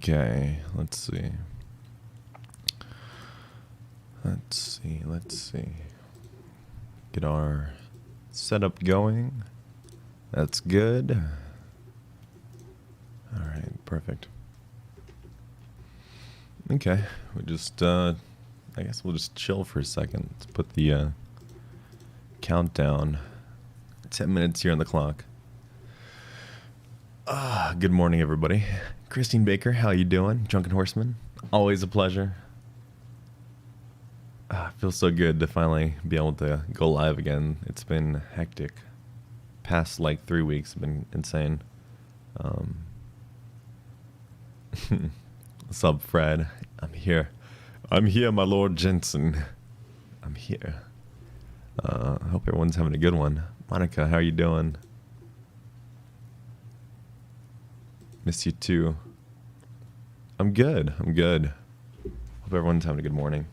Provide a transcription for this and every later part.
Okay, let's see. Let's see. Get our setup going. That's good. Alright, perfect. Okay, we just, I guess we'll just chill for a second. Let's put the, countdown. 10 minutes here on the clock. Good morning, everybody. Christine Baker, how you doing? Drunken Horseman, always a pleasure. Feels so good to finally be able to go live again. It's been hectic. Past like 3 weeks have been insane. What's up, Fred? I'm here. I'm here, my Lord Jensen. I'm here. I hope everyone's having a good one. Monica, how are you doing? Miss you too. I'm good. I'm good. Hope everyone's having a good morning.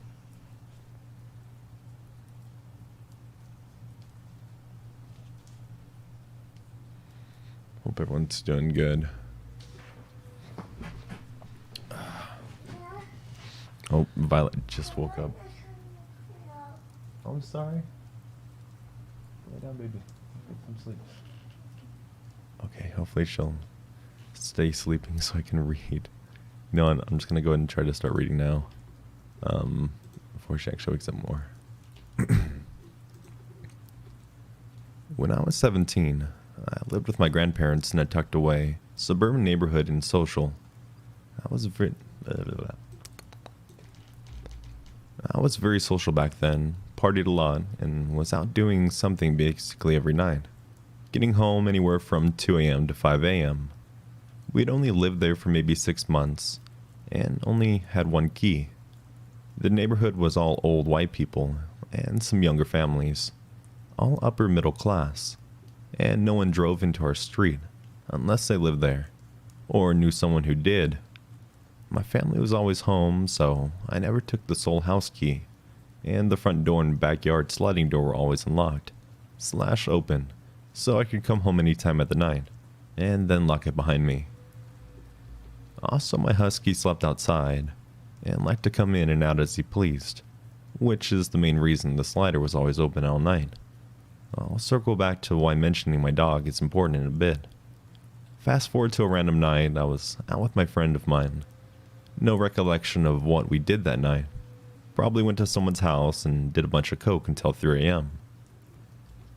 Hope everyone's doing good. Oh, Violet just woke up. Oh, I'm sorry. Lay down, baby. Get some sleep. Okay, hopefully she'll stay sleeping so I can read. No, I'm just gonna go ahead and try to start reading now. Before she actually wakes up more. When I was 17, I lived with my grandparents in a tucked away suburban neighborhood in Social. I was very social back then, partied a lot, and was out doing something basically every night. Getting home anywhere from 2 a.m. to 5 a.m. We'd only lived there for maybe 6 months, and only had one key. The neighborhood was all old white people, and some younger families, all upper middle class, and no one drove into our street, unless they lived there, or knew someone who did. My family was always home, so I never took the sole house key, and the front door and backyard sliding door were always unlocked, / open, so I could come home any time at the night, and then lock it behind me. Also, my husky slept outside, and liked to come in and out as he pleased, which is the main reason the slider was always open all night. I'll circle back to why mentioning my dog is important in a bit. Fast forward to a random night, I was out with my friend of mine. No recollection of what we did that night. Probably went to someone's house and did a bunch of coke until 3 a.m.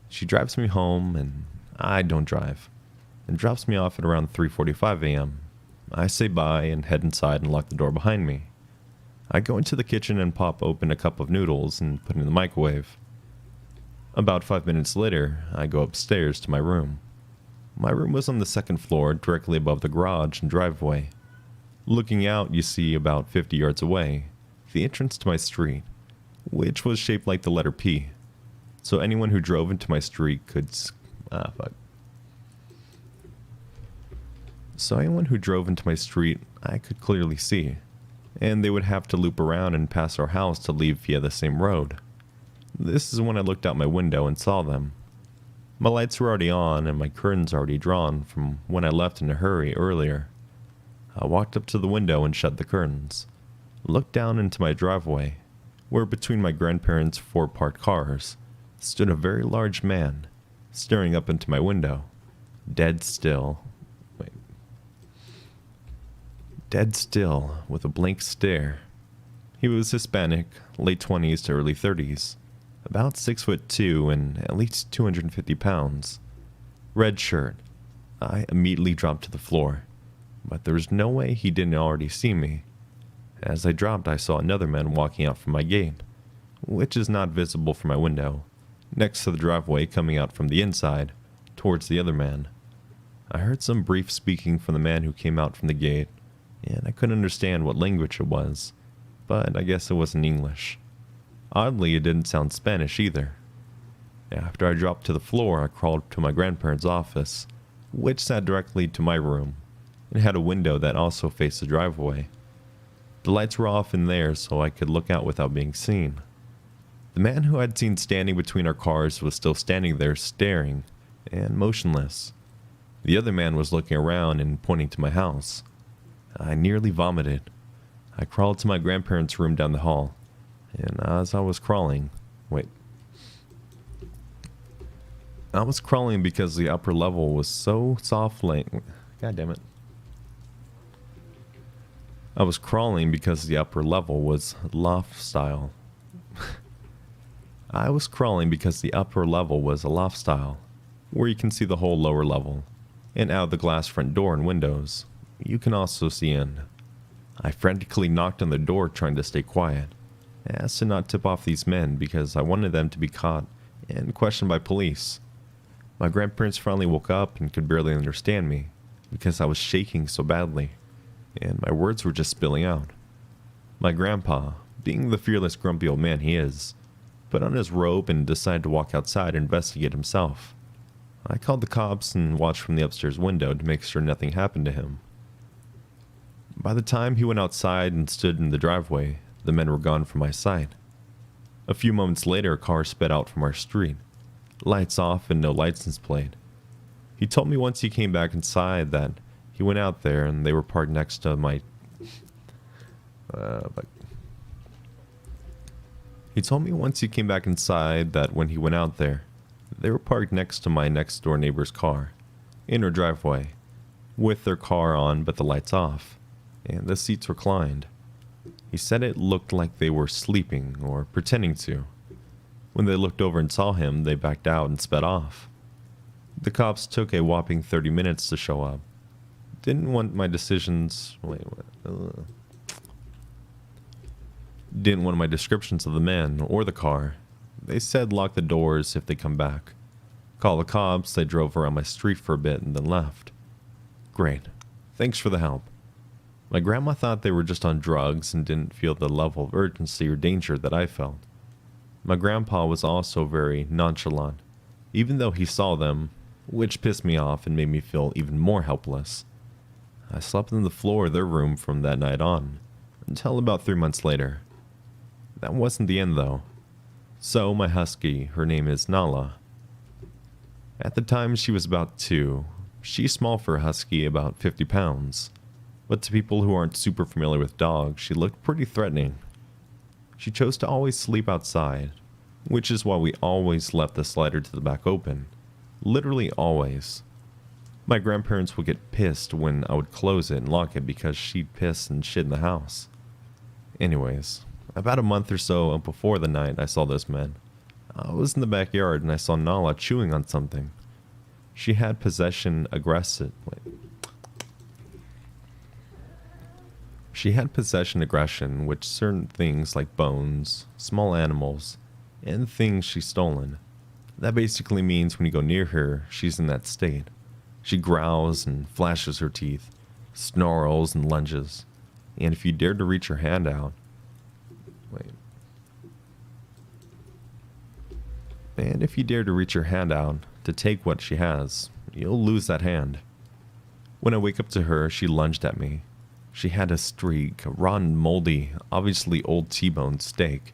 She drives me home, and I don't drive, and drops me off at around 3:45 a.m. I say bye and head inside and lock the door behind me. I go into the kitchen and pop open a cup of noodles and put it in the microwave. About 5 minutes later, I go upstairs to my room. My room was on the second floor, directly above the garage and driveway. Looking out, you see about 50 yards away, the entrance to my street, which was shaped like the letter P. So anyone who drove into my street could... So anyone who drove into my street, I could clearly see, and they would have to loop around and pass our house to leave via the same road. This is when I looked out my window and saw them. My lights were already on and my curtains already drawn from when I left in a hurry earlier. I walked up to the window and shut the curtains, looked down into my driveway, where between my grandparents' 4 parked cars stood a very large man, staring up into my window, dead still with a blank stare. He was Hispanic, late 20s to early 30s, about 6'2" and at least 250 pounds. Red shirt. I immediately dropped to the floor, but there was no way he didn't already see me. As I dropped, I saw another man walking out from my gate, which is not visible from my window, next to the driveway coming out from the inside, towards the other man. I heard some brief speaking from the man who came out from the gate, and I couldn't understand what language it was, but I guess it wasn't English. Oddly, it didn't sound Spanish either. After I dropped to the floor, I crawled to my grandparents' office, which sat directly to my room, and had a window that also faced the driveway. The lights were off in there so I could look out without being seen. The man who I'd seen standing between our cars was still standing there staring, and motionless. The other man was looking around and pointing to my house. I nearly vomited. I crawled to my grandparents' room down the hall, and as I was crawling, I was crawling because the upper level was so soft God damn it. I was crawling because the upper level was loft style. I was crawling because the upper level was a loft style, where you can see the whole lower level, and out the glass front door and windows, you can also see in. I frantically knocked on the door trying to stay quiet, as to not tip off these men because I wanted them to be caught and questioned by police. My grandparents finally woke up and could barely understand me because I was shaking so badly, and my words were just spilling out. My grandpa, being the fearless grumpy old man he is, put on his robe and decided to walk outside and investigate himself. I called the cops and watched from the upstairs window to make sure nothing happened to him. By the time he went outside and stood in the driveway, the men were gone from my sight. A few moments later, a car sped out from our street. Lights off and no license plate. He told me once he came back inside that he went out there and they were parked next to my... He told me once he came back inside that when he went out there, they were parked next to my next door neighbor's car, in her driveway, with their car on but the lights off, and the seats reclined. He said it looked like they were sleeping or pretending to. When they looked over and saw him, they backed out and sped off. The cops took a whopping 30 minutes to show up. Didn't want my descriptions of the men or the car. They said lock the doors if they come back. Call the cops. They drove around my street for a bit and then left. Great. Thanks for the help. My grandma thought they were just on drugs and didn't feel the level of urgency or danger that I felt. My grandpa was also very nonchalant, even though he saw them, which pissed me off and made me feel even more helpless. I slept on the floor of their room from that night on, until about 3 months later. That wasn't the end though. So my husky, her name is Nala. At the time she was about 2. She's small for a husky, about 50 pounds. But to people who aren't super familiar with dogs, she looked pretty threatening. She chose to always sleep outside, which is why we always left the slider to the back open. Literally always. My grandparents would get pissed when I would close it and lock it because she'd piss and shit in the house. Anyways, about a month or so before the night I saw those men, I was in the backyard and I saw Nala chewing on something. She had possession aggression, which certain things like bones, small animals, and things she's stolen. That basically means when you go near her, she's in that state. She growls and flashes her teeth, snarls and lunges, and if you dare to reach your hand out, to take what she has, you'll lose that hand. When I wake up to her, she lunged at me. She had a streak, a rotten, moldy, obviously old T-bone steak.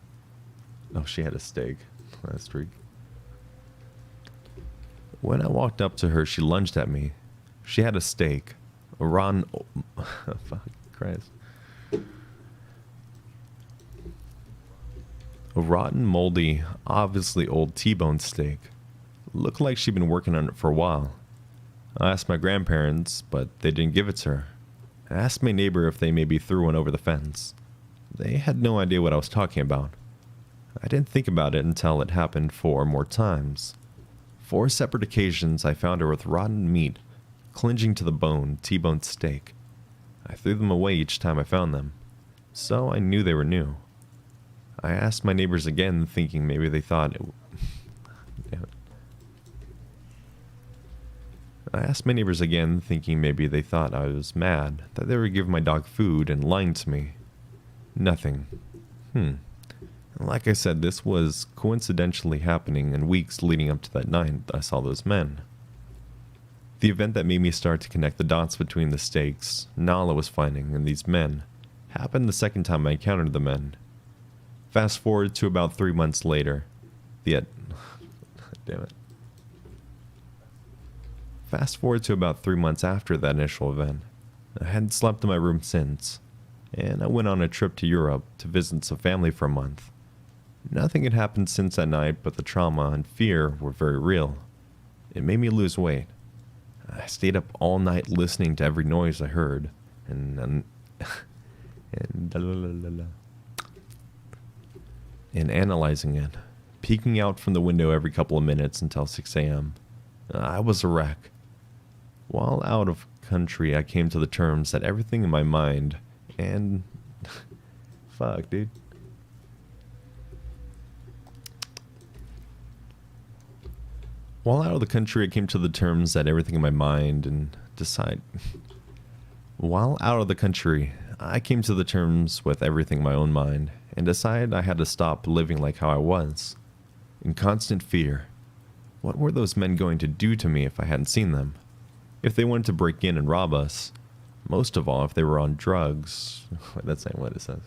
Oh, she had a steak. That streak. When I walked up to her, she lunged at me. She had a steak. A rotten... fuck Christ. A rotten, moldy, obviously old T-bone steak. Looked like she'd been working on it for a while. I asked my grandparents, but they didn't give it to her. I asked my neighbor if they maybe threw one over the fence. They had no idea what I was talking about. I didn't think about it until it happened 4 more times. 4 separate occasions I found her with rotten meat, clinging to the bone, T-bone steak. I threw them away each time I found them, so I knew they were new. I asked my neighbors again, thinking maybe they thought it... Damn it. I asked my neighbors again, thinking maybe they thought I was mad, that they were giving my dog food and lying to me. Nothing. Like I said, this was coincidentally happening in weeks leading up to that night I saw those men. The event that made me start to connect the dots between the steaks Nala was finding and these men happened the second time I encountered the men. Fast forward to about 3 months later. Fast forward to about 3 months after that initial event. I hadn't slept in my room since, and I went on a trip to Europe to visit some family for a month. Nothing had happened since that night, but the trauma and fear were very real. It made me lose weight. I stayed up all night listening to every noise I heard, and analyzing it, peeking out from the window every couple of minutes until 6 a.m. I was a wreck. While out of country, I came to the terms that everything in my mind and fuck, dude. While out of the country, I came to the terms that everything in my mind and decide. While out of the country, I came to the terms with everything in my own mind and decided I had to stop living like how I was, in constant fear. What were those men going to do to me if I hadn't seen them? If they wanted to break in and rob us? Most of all, if they were on drugs. That's not what it says.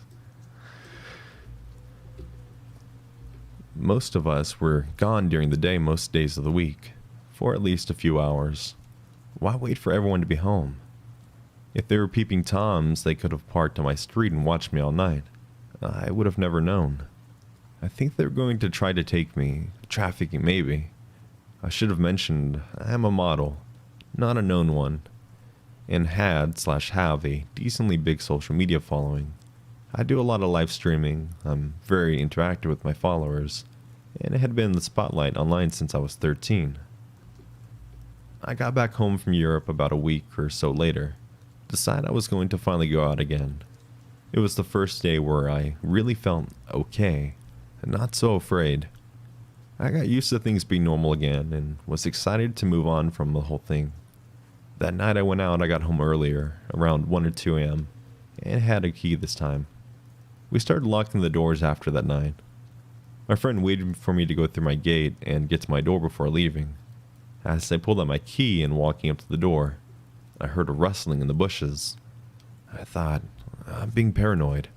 Most of us were gone during the day most days of the week, for at least a few hours. Why wait for everyone to be home? If they were peeping Toms, they could have parked on my street and watched me all night. I would have never known. I think they're going to try to take me. Trafficking, maybe. I should have mentioned I am a model, not a known one, and have a decently big social media following. I do a lot of live streaming, I'm very interactive with my followers, and I had been in the spotlight online since I was 13. I got back home from Europe about a week or so later, decided I was going to finally go out again. It was the first day where I really felt okay, and not so afraid. I got used to things being normal again, and was excited to move on from the whole thing. That night I went out, I got home earlier, around 1 or 2 a.m., and had a key this time. We started locking the doors after that night. My friend waited for me to go through my gate and get to my door before leaving. As I pulled out my key and walking up to the door, I heard a rustling in the bushes. I thought, I'm being paranoid.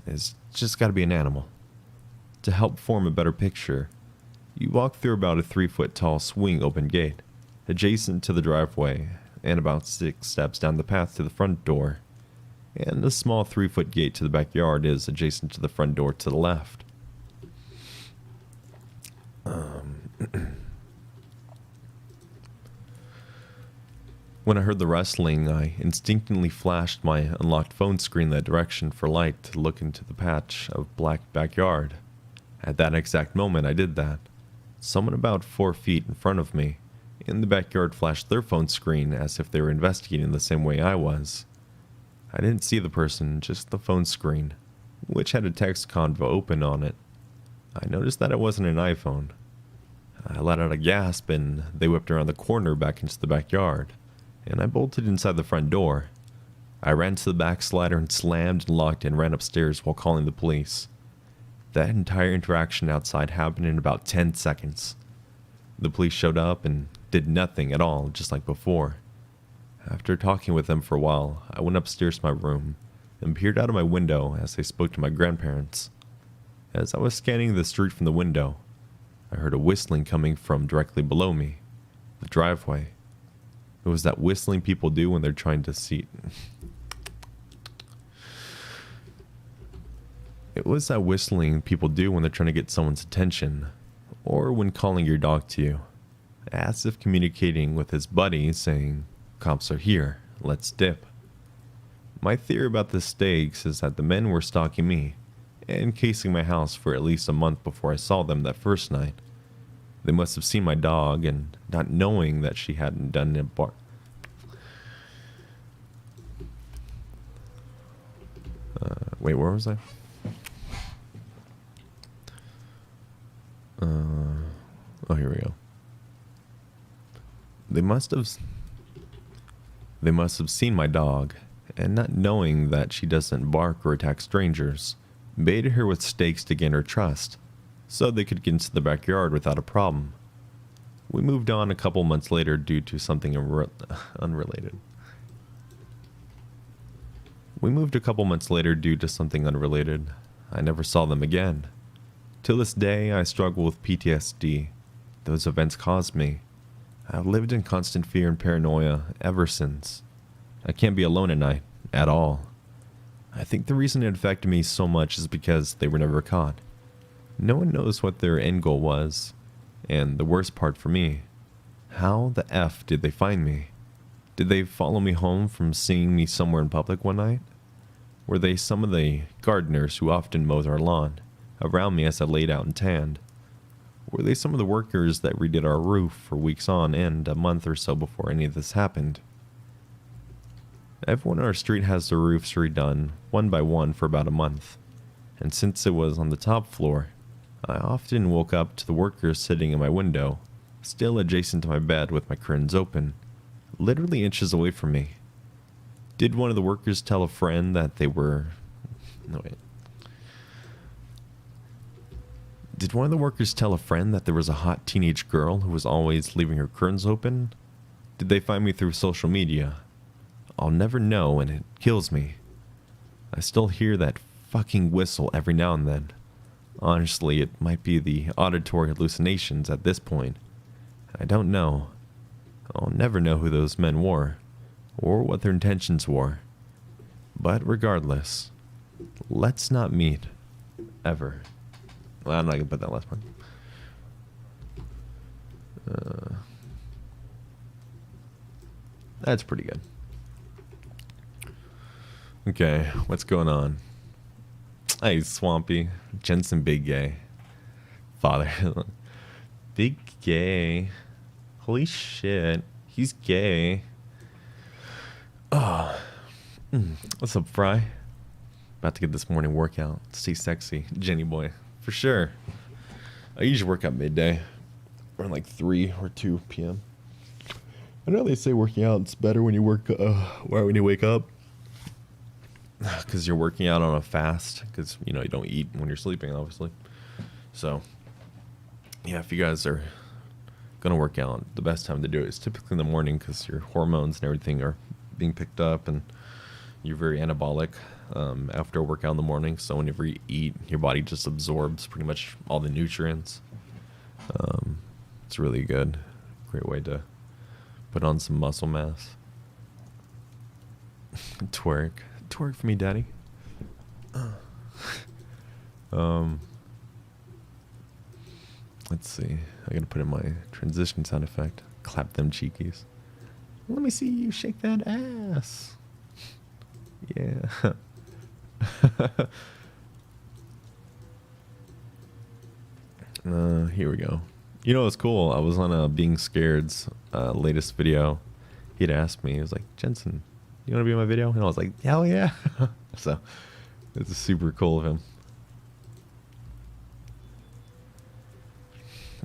It's just gotta be an animal. To help form a better picture, you walk through about a 3-foot tall swing open gate, adjacent to the driveway, and about 6 steps down the path to the front door. And a small 3-foot gate to the backyard is adjacent to the front door to the left. When I heard the rustling, I instinctively flashed my unlocked phone screen that direction for light to look into the patch of black backyard. At that exact moment, I did that. Someone about 4 feet in front of me, in the backyard, flashed their phone screen as if they were investigating the same way I was. I didn't see the person, just the phone screen, which had a text convo open on it. I noticed that it wasn't an iPhone. I let out a gasp and they whipped around the corner back into the backyard, and I bolted inside the front door. I ran to the back slider and slammed and locked and ran upstairs while calling the police. That entire interaction outside happened in about 10 seconds. The police showed up and did nothing at all, just like before. After talking with them for a while, I went upstairs to my room and peered out of my window as they spoke to my grandparents. As I was scanning the street from the window, I heard a whistling coming from directly below me, the driveway. It was that whistling people do when they're trying to see. It was that whistling people do when they're trying to get someone's attention, or when calling your dog to you, as if communicating with his buddy saying, "Cops are here, let's dip." My theory about the stakes is that the men were stalking me and casing my house for at least a month before I saw them that first night. They must have seen my dog and not knowing that she hadn't done it wait, where was I? Oh, here we go. They must have seen my dog, and not knowing that she doesn't bark or attack strangers, baited her with stakes to gain her trust, so they could get into the backyard without a problem. We moved on a couple months later due to something unrelated. I never saw them again. Till this day, I struggle with PTSD those events caused me. I've lived in constant fear and paranoia ever since. I can't be alone at night, at all. I think the reason it affected me so much is because they were never caught. No one knows what their end goal was. And the worst part for me, how the F did they find me? Did they follow me home from seeing me somewhere in public one night? Were they some of the gardeners who often mowed our lawn, around me as I laid out and tanned? Were they some of the workers that redid our roof for weeks on end, a month or so before any of this happened? Everyone on our street has their roofs redone, one by one, for about a month. And since it was on the top floor, I often woke up to the workers sitting in my window, still adjacent to my bed with my curtains open, literally inches away from me. Did one of the workers tell a friend that they were... No, wait. Did one of the workers tell a friend that there was a hot teenage girl who was always leaving her curtains open? Did they find me through social media? I'll never know, and it kills me. I still hear that fucking whistle every now and then. Honestly, it might be the auditory hallucinations at this point. I don't know. I'll never know who those men were, or what their intentions were. But regardless, let's not meet. Ever. Well, I'm not going to put that last part. That's pretty good. Okay, what's going on? Hey, Swampy. Jensen Big Gay. Father. Big Gay. Holy shit. He's gay. Oh. What's up, Fry? About to get this morning workout. Stay sexy. Jenny boy. For sure. I usually work out midday. Around like 3 or 2 p.m. I know they say working out's better when you work, when you wake up. Because you're working out on a fast. Because, you know, you don't eat when you're sleeping, obviously. So, yeah, if you guys are going to work out, the best time to do it is typically in the morning because your hormones and everything are being picked up and you're very anabolic after a workout in the morning. So whenever you eat, your body just absorbs pretty much all the nutrients. It's really good. Great way to put on some muscle mass. Twerk for me, daddy. Let's see. I gotta put in my transition sound effect. Clap them cheekies. Let me see you shake that ass. Yeah. Here we go. You know what's cool? I was on Being Scared's latest video. He'd asked me, he was like, Jensen, you want to be in my video? And I was like, hell yeah. So it's super cool of him.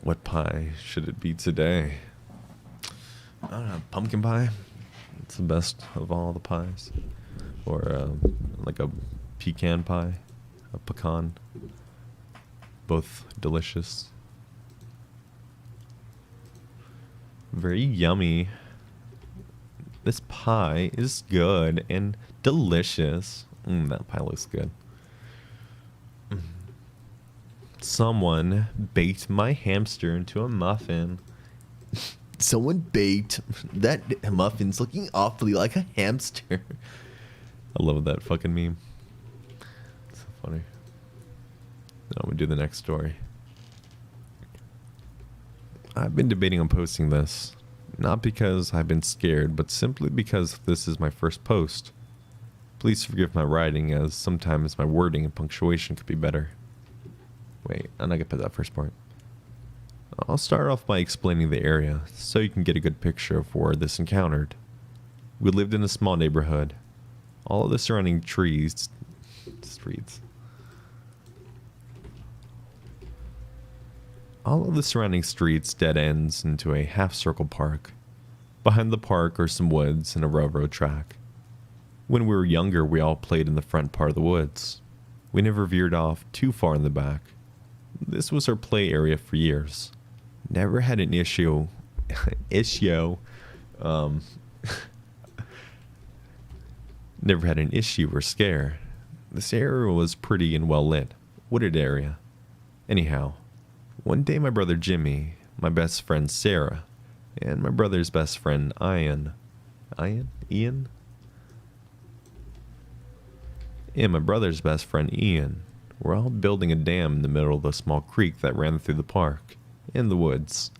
What pie should it be today? I don't know, pumpkin pie. It's the best of all the pies. Or like a pecan pie, a pecan. Both delicious. Very yummy. This pie is good and delicious. That pie looks good. Someone baked my hamster into a muffin. Someone baked that muffin's looking awfully like a hamster. I love that fucking meme. It's so funny. Now I'm gonna do the next story. I've been debating on posting this, not because I've been scared, but simply because this is my first post. Please forgive my writing, as sometimes my wording and punctuation could be better. Wait, I'm not gonna put that first part. I'll start off by explaining the area, so you can get a good picture of where this encountered. We lived in a small neighborhood. All of the surrounding streets. All of the surrounding streets dead ends into a half-circle park. Behind the park are some woods and a railroad track. When we were younger, we all played in the front part of the woods. We never veered off too far in the back. This was our play area for years. Never had an issue. Never had an issue or scare. This area was pretty and well lit. Wooded area. Anyhow, one day my brother Jimmy, my best friend Sarah, and my brother's best friend Ian, and my brother's best friend Ian were all building a dam in the middle of the small creek that ran through the park in the woods.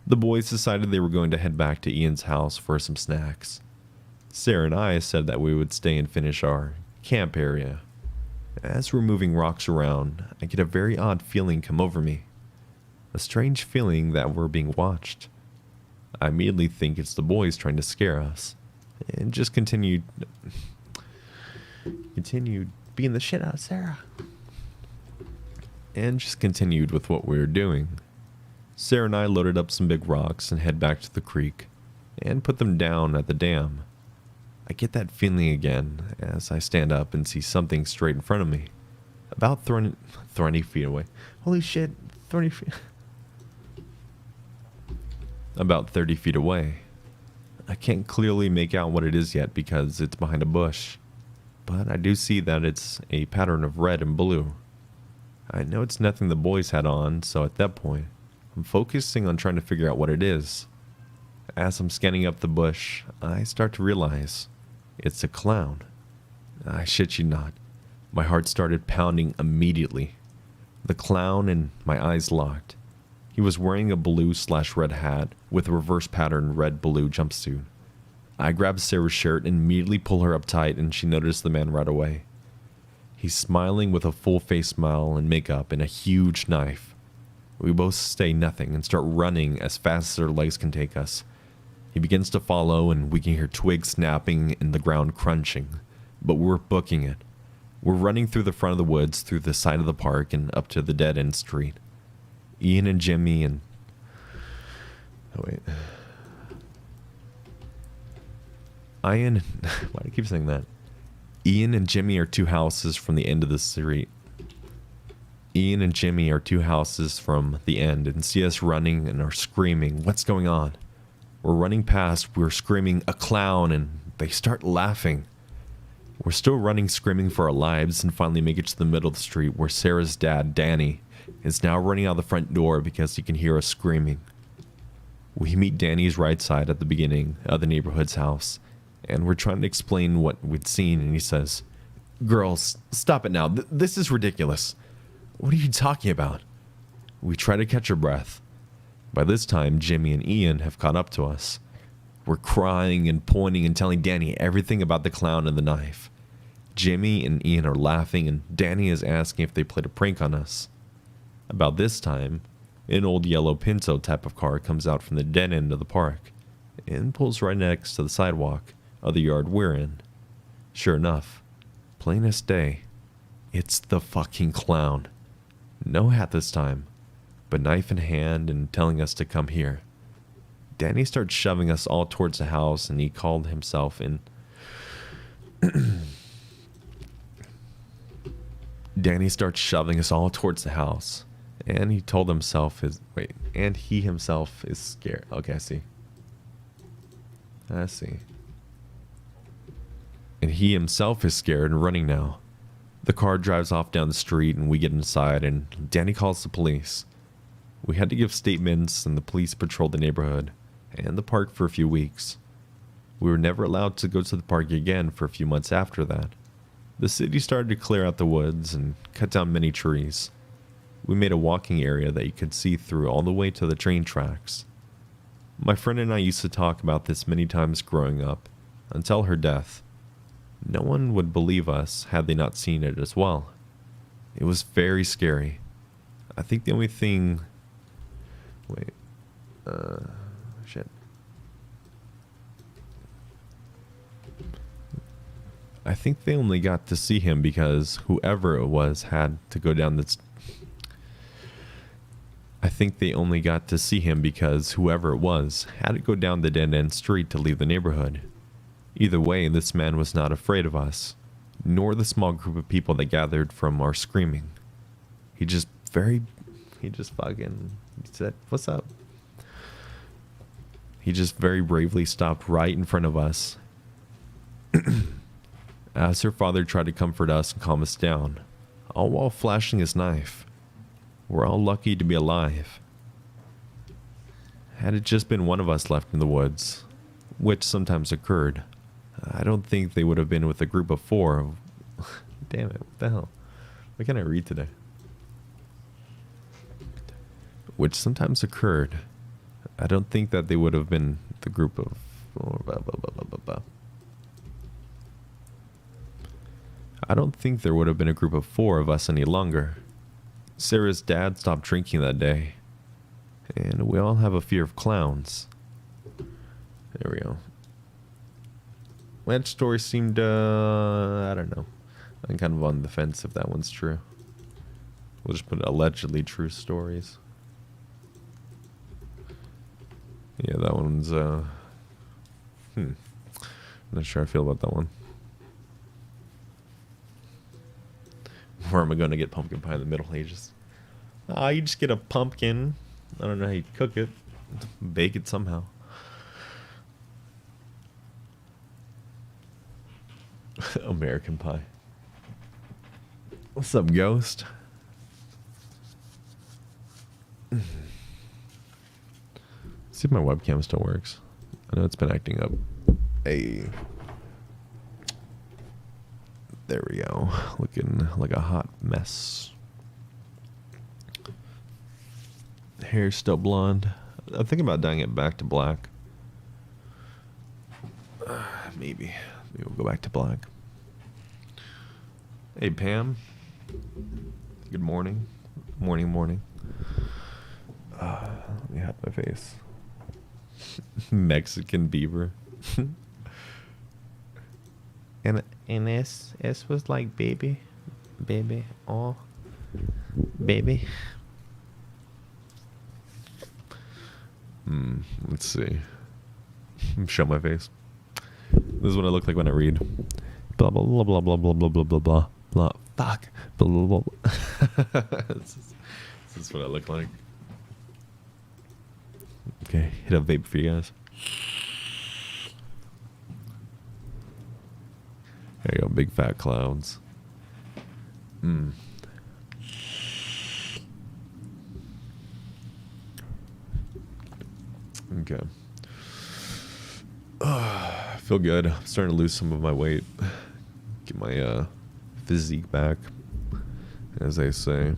The boys decided they were going to head back to Ian's house for some snacks. Sarah and I said that we would stay and finish our camp area. As we're moving rocks around, I get a very odd feeling come over me. A strange feeling that we're being watched. I immediately think it's the boys trying to scare us, and just continued beating the shit out of Sarah. And just continued with what we were doing. Sarah and I loaded up some big rocks and head back to the creek, and put them down at the dam. I get that feeling again as I stand up and see something straight in front of me, about 30 feet away. Holy shit, 30 feet. About 30 feet away. I can't clearly make out what it is yet because it's behind a bush, but I do see that it's a pattern of red and blue. I know it's nothing the boys had on, so at that point, I'm focusing on trying to figure out what it is. As I'm scanning up the bush, I start to realize it's a clown. I shit you not. My heart started pounding immediately. The clown and my eyes locked. He was wearing a blue/red hat with a reverse pattern red-blue jumpsuit. I grabbed Sarah's shirt and immediately pull her up tight, and she noticed the man right away. He's smiling with a full face smile and makeup and a huge knife. We both say nothing and start running as fast as our legs can take us. He begins to follow, and we can hear twigs snapping and the ground crunching, but we're booking it. We're running through the front of the woods, through the side of the park, and up to the dead-end street. Ian and Jimmy and... Oh, wait. Why do I keep saying that? Ian and Jimmy are 2 houses from the end of the street. Ian and Jimmy are 2 houses from the end and see us running and are screaming, "What's going on?" We're running past, we're screaming, "A clown," and they start laughing. We're still running, screaming for our lives, and finally make it to the middle of the street where Sarah's dad, Danny, is now running out the front door because he can hear us screaming. We meet Danny's right side at the beginning of the neighborhood's house, and we're trying to explain what we'd seen, and he says, "Girls, stop it now. This is ridiculous. What are you talking about?" We try to catch our breath. By this time, Jimmy and Ian have caught up to us. We're crying and pointing and telling Danny everything about the clown and the knife. Jimmy and Ian are laughing, and Danny is asking if they played a prank on us. About this time, an old yellow Pinto type of car comes out from the dead end of the park and pulls right next to the sidewalk of the yard we're in. Sure enough, plain as day, it's the fucking clown. No hat this time, but knife in hand and telling us to come here. Danny starts shoving us all towards the house, and he called himself in. Danny starts shoving us all towards the house, and he told himself and he himself is scared. Okay, I see. And he himself is scared and running now. The car drives off down the street, and we get inside, and Danny calls the police. We had to give statements, and the police patrolled the neighborhood and the park for a few weeks. We were never allowed to go to the park again for a few months after that. The city started to clear out the woods and cut down many trees. We made a walking area that you could see through all the way to the train tracks. My friend and I used to talk about this many times growing up, until her death. No one would believe us had they not seen it as well. It was very scary. I think the only thing... Shit. I think they only got to see him because whoever it was had to go down this... I think they only got to see him because whoever it was had to go down the dead-end street to leave the neighborhood. Either way, this man was not afraid of us, nor the small group of people that gathered from our screaming. He just fucking said, "What's up?" He just very bravely stopped right in front of us. As her father tried to comfort us and calm us down, all while flashing his knife. We're all lucky to be alive. Had it just been one of us left in the woods, which sometimes occurred, I don't think they would have been with a group of 4. Damn it. What the hell? What can I read today? Which sometimes occurred. I don't think that they would have been the group of... I don't think there would have been a group of 4 of us any longer. Sarah's dad stopped drinking that day. And we all have a fear of clowns. There we go. That story seemed, I don't know. I'm kind of on the fence if that one's true. We'll just put allegedly true stories. Yeah, that one's, I'm not sure how I feel about that one. Where am I going to get pumpkin pie in the Middle Ages? You just get a pumpkin. I don't know how you cook it. Bake it somehow. American Pie. What's up, Ghost? See if my webcam still works. I know it's been acting up. Hey. There we go. Looking like a hot mess. Hair's still blonde. I'm thinking about dyeing it back to black. Maybe we'll go back to black. Hey, Pam. Good morning. Morning. Let me hide my face. Mexican beaver. and S was like baby, oh, baby. Let's see. Show my face. This is what I look like when I read. Blah blah blah blah blah blah blah blah blah blah blah. Fuck. Blah blah blah. This is what I look like. Okay, hit a vape for you guys. There you go, big fat clouds. Okay. I feel good. I'm starting to lose some of my weight. Get my physique back, as they say.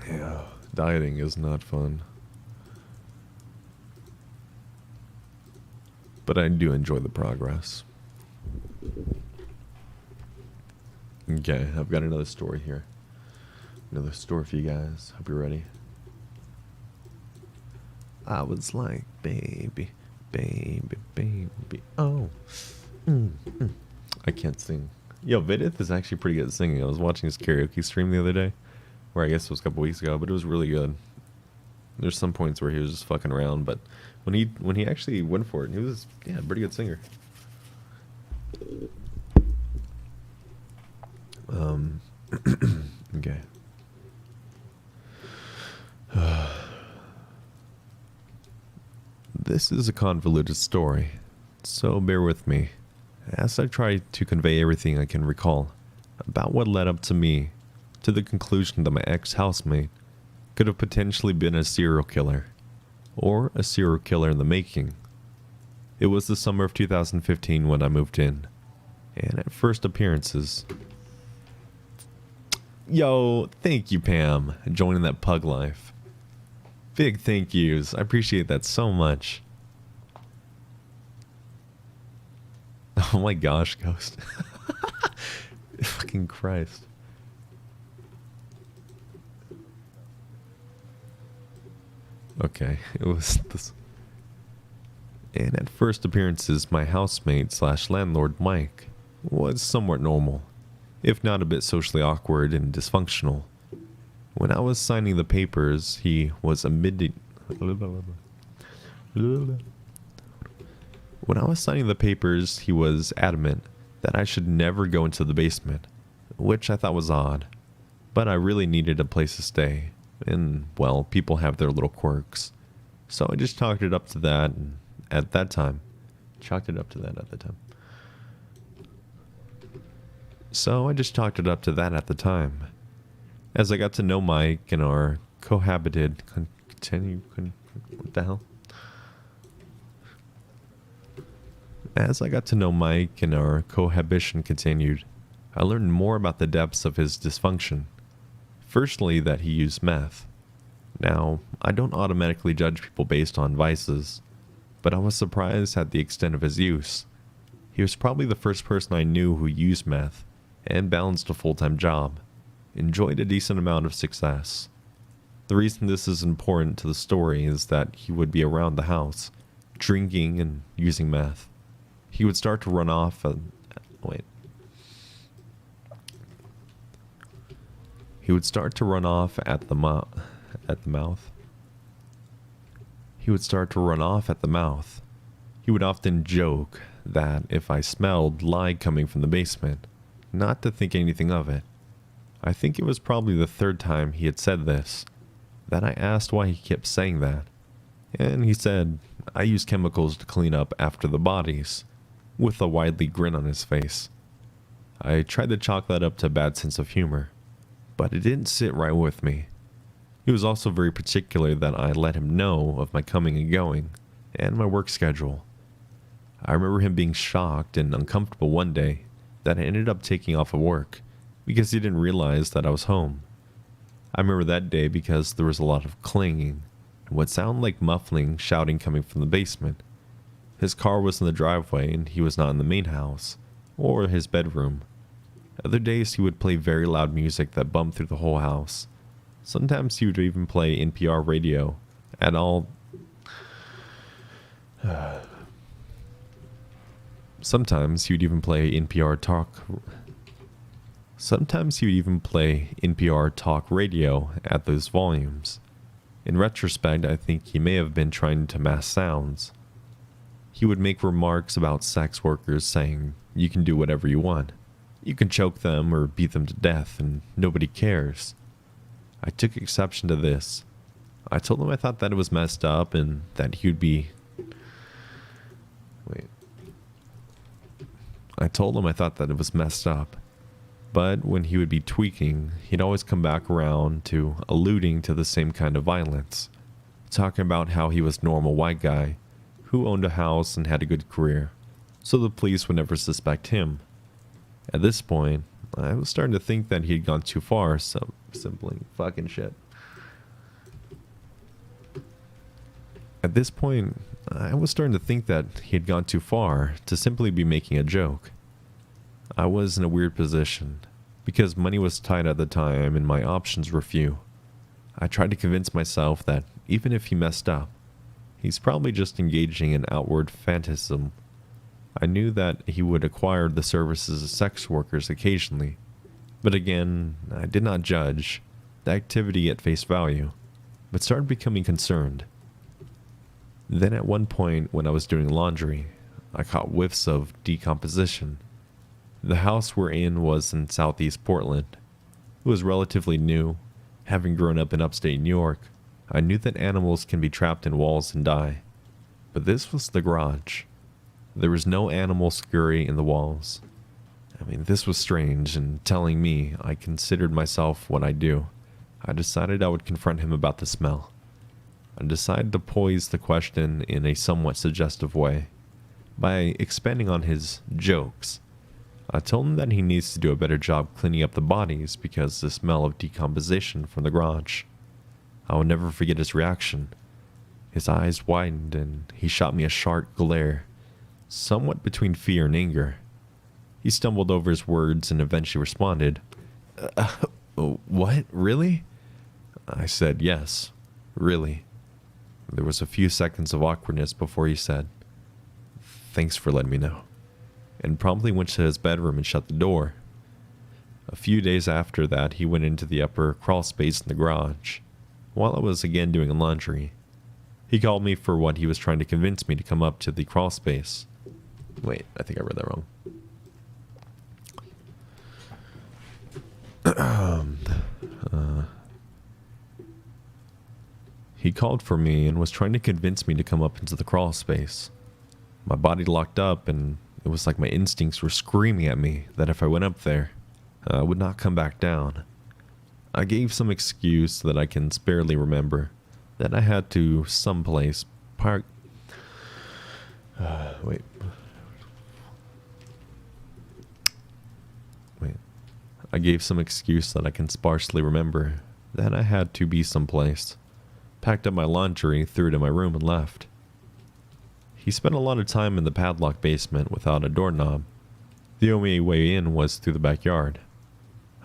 Yeah, dieting is not fun. But I do enjoy the progress. Okay, I've got another story here. Another story for you guys. Hope you're ready. I was like, baby, oh. I can't sing. Yo, Vidith is actually pretty good at singing. I was watching his karaoke stream the other day, or I guess it was a couple weeks ago, but it was really good. There's some points where he was just fucking around, but when he actually went for it, he was a pretty good singer. Okay. This is a convoluted story, so bear with me as I try to convey everything I can recall about what led up to me to the conclusion that my ex-housemate could have potentially been a serial killer, or a serial killer in the making. It was the summer of 2015 when I moved in, and at first appearances... Yo, thank you, Pam, joining that pug life. Big thank yous. I appreciate that so much. Oh my gosh, Ghost. Fucking Christ. Okay, it was this. And at first appearances, my housemate / landlord, Mike, was somewhat normal, if not a bit socially awkward and dysfunctional. When I was signing the papers, he was admitting... When I was signing the papers, he was adamant that I should never go into the basement, which I thought was odd. But I really needed a place to stay, and, well, people have their little quirks. So I just chalked it up to that at that time. As I got to know Mike and our cohabited... What the hell? As I got to know Mike and our cohabitation continued, I learned more about the depths of his dysfunction. Firstly, that he used meth. Now, I don't automatically judge people based on vices, but I was surprised at the extent of his use. He was probably the first person I knew who used meth and balanced a full-time job, enjoyed a decent amount of success. The reason this is important to the story is that he would be around the house, drinking and using meth. He would start to run off He would start to run off at the mouth. He would start to run off at the mouth. He would often joke that if I smelled lye coming from the basement, not to think anything of it. I think it was probably the third time he had said this, that I asked why he kept saying that. And he said, I use chemicals to clean up after the bodies, with a widely grin on his face. I tried to chalk that up to a bad sense of humor, but it didn't sit right with me. He was also very particular that I let him know of my coming and going, and my work schedule. I remember him being shocked and uncomfortable one day that I ended up taking off of work, because he didn't realize that I was home. I remember that day because there was a lot of clanging, and what sounded like muffling shouting coming from the basement. His car was in the driveway and he was not in the main house, or his bedroom. Other days he would play very loud music that bumped through the whole house. Sometimes he would even play NPR radio at all. Sometimes he would even play NPR talk radio at those volumes. In retrospect, I think he may have been trying to mask sounds. He would make remarks about sex workers saying, you can do whatever you want. You can choke them or beat them to death and nobody cares. I took exception to this. I told him I thought that it was messed up and that he would be... I told him I thought that it was messed up. But when he would be tweaking, he'd always come back around to alluding to the same kind of violence. Talking about how he was a normal white guy who owned a house and had a good career, so the police would never suspect him. At this point, I was starting to think that he had gone too far, so simply fucking shit. At this point, I was starting to think that he had gone too far to simply be making a joke. I was in a weird position, because money was tight at the time and my options were few. I tried to convince myself that even if he messed up, he's probably just engaging in outward phantasm. I knew that he would acquire the services of sex workers occasionally, but again, I did not judge the activity at face value, but started becoming concerned. Then at one point when I was doing laundry, I caught whiffs of decomposition. The house we're in was in southeast Portland. It was relatively new. Having grown up in upstate New York, I knew that animals can be trapped in walls and die. But this was the garage. There was no animal scurry in the walls. This was strange, and telling me I considered myself what I do, I decided I would confront him about the smell. I decided to pose the question in a somewhat suggestive way, by expanding on his jokes. I told him that he needs to do a better job cleaning up the bodies because the smell of decomposition from the garage. I will never forget his reaction. His eyes widened and he shot me a sharp glare, somewhat between fear and anger. He stumbled over his words and eventually responded, What? Really? I said, yes, really. There was a few seconds of awkwardness before he said, thanks for letting me know, and promptly went to his bedroom and shut the door. A few days after that, he went into the upper crawl space in the garage, while I was again doing laundry. He called me for what he was trying to convince me to come up to the crawl space. Wait, I think I read that wrong. He called for me and was trying to convince me to come up into the crawl space. My body locked up and it was like my instincts were screaming at me that if I went up there, I would not come back down. I gave some excuse that I can barely remember, that I had to someplace park. I gave some excuse that I can sparsely remember. Then I had to be someplace. Packed up my laundry, threw it in my room, and left. He spent a lot of time in the padlocked basement without a doorknob. The only way in was through the backyard.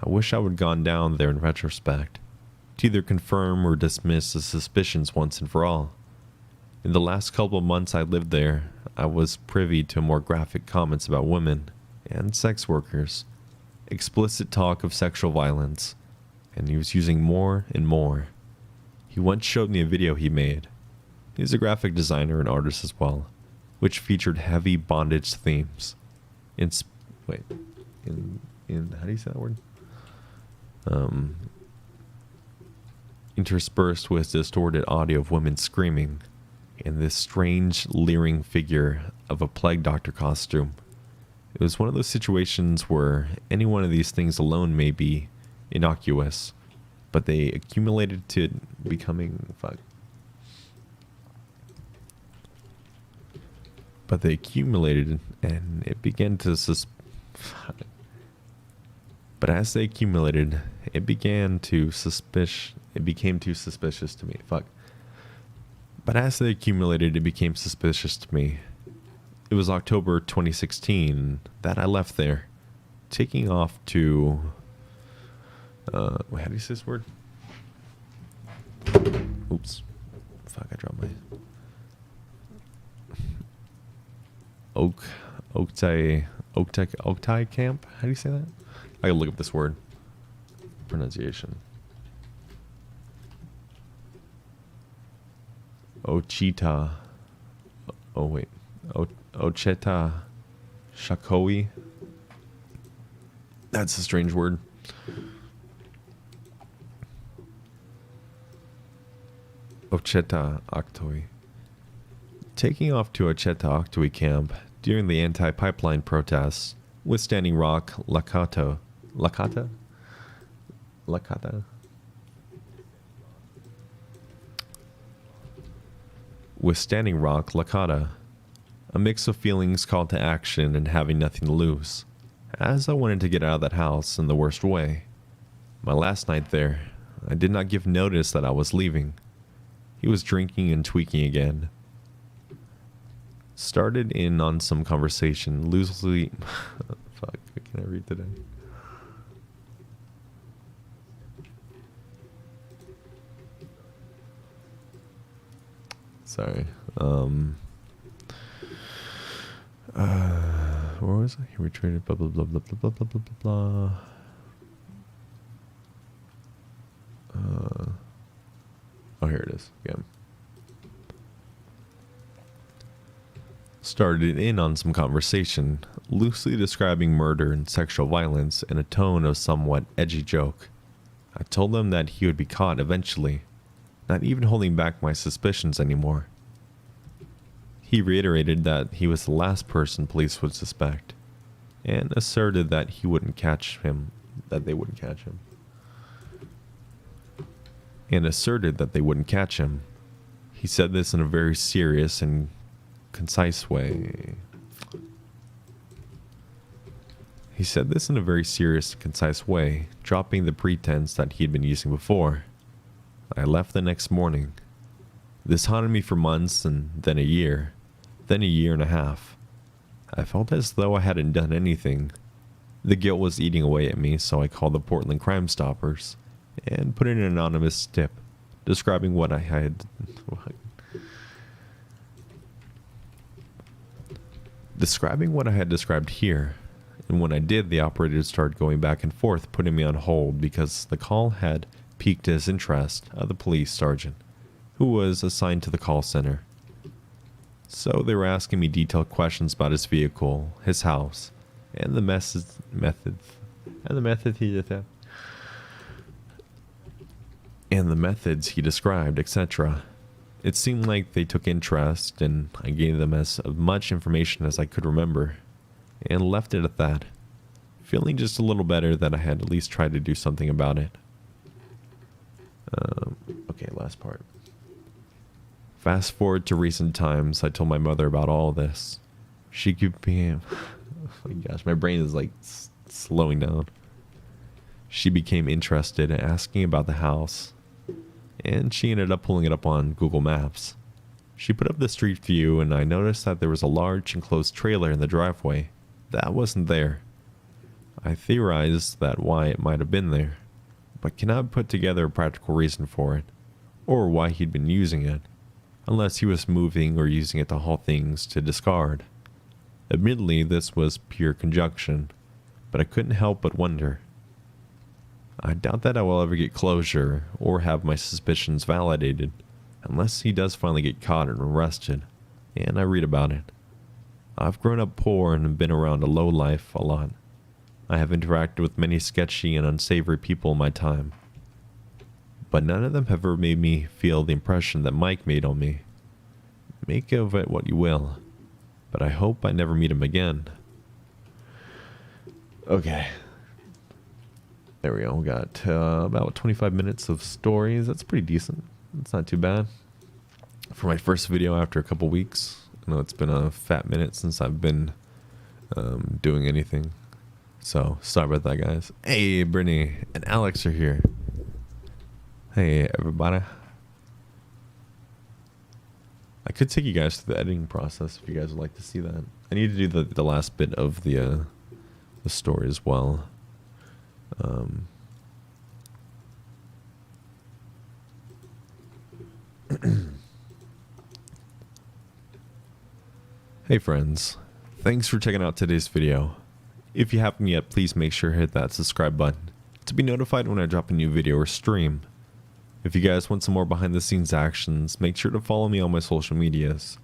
I wish I would gone down there in retrospect, to either confirm or dismiss the suspicions once and for all. In the last couple of months I lived there, I was privy to more graphic comments about women and sex workers, explicit talk of sexual violence, and he was using more and more. He once showed me a video he made. He's a graphic designer and artist as well, which featured heavy bondage themes. In how do you say that word? Interspersed with distorted audio of women screaming, and this strange leering figure of a plague doctor costume. It was one of those situations where any one of these things alone may be innocuous, but they accumulated to becoming But they accumulated, and it began to But as they accumulated, it became too suspicious to me. But as they accumulated, it became suspicious to me. It was October 2016 that I left there, taking off to... wait, how do you say this word? Oops. Fuck, I dropped my... Oktay camp? How do you say that? I gotta look up this word. Pronunciation. Ochita. Oh, wait. Ocheta Shakoi. That's a strange word. Ocheta Oktoi. Taking off to Ocheta Oktoi camp during the anti-pipeline protests with Standing Rock Lakata. With Standing Rock Lakata. A mix of feelings called to action and having nothing to lose, as I wanted to get out of that house in the worst way. My last night there, I did not give notice that I was leaving. He was drinking and tweaking again. Started in on some conversation, loosely... Fuck, what can I read today? Sorry. Where was I? He retreated, blah, blah, blah, blah, blah, blah, blah, blah, blah. Oh, here it is. Yeah. Started in on some conversation, loosely describing murder and sexual violence in a tone of somewhat edgy joke. I told him that he would be caught eventually, not even holding back my suspicions anymore. He reiterated that he was the last person police would suspect, and asserted that they wouldn't catch him. He said this in a very serious and concise way. Dropping the pretense that he had been using before. I left the next morning. This haunted me for months, and then a year and a half. I felt as though I hadn't done anything. The guilt was eating away at me, so I called the Portland Crime Stoppers and put in an anonymous tip describing what I had described here. And when I did, the operators started going back and forth, putting me on hold because the call had piqued his interest of the police sergeant, who was assigned to the call center. So they were asking me detailed questions about his vehicle, his house, and the methods he described, etc. It seemed like they took interest, and I gave them as much information as I could remember, and left it at that, feeling just a little better that I had at least tried to do something about it. Okay, last part. Fast forward to recent times, I told my mother about all this. She could be... Oh my gosh, my brain is like slowing down. She became interested in asking about the house, and she ended up pulling it up on Google Maps. She put up the street view, and I noticed that there was a large enclosed trailer in the driveway. That wasn't there. I theorized that why it might have been there, but cannot put together a practical reason for it, or why he'd been using it, unless he was moving or using it to haul things to discard. Admittedly, this was pure conjunction, but I couldn't help but wonder. I doubt that I will ever get closure or have my suspicions validated, unless he does finally get caught and arrested, and I read about it. I've grown up poor and been around a low life a lot. I have interacted with many sketchy and unsavory people in my time, but none of them have ever made me feel the impression that Mike made on me. Make of it what you will, but I hope I never meet him again. Okay. There we go. We got about 25 minutes of stories. That's pretty decent. It's not too bad. For my first video after a couple weeks. I know it's been a fat minute since I've been doing anything. So, sorry about that, guys. Hey, Brittany and Alex are here. Hey, everybody. I could take you guys through the editing process if you guys would like to see that. I need to do the last bit of the story as well. Hey friends, thanks for checking out today's video. If you haven't yet, please make sure to hit that subscribe button to be notified when I drop a new video or stream. If you guys want some more behind the scenes actions, make sure to follow me on my social medias.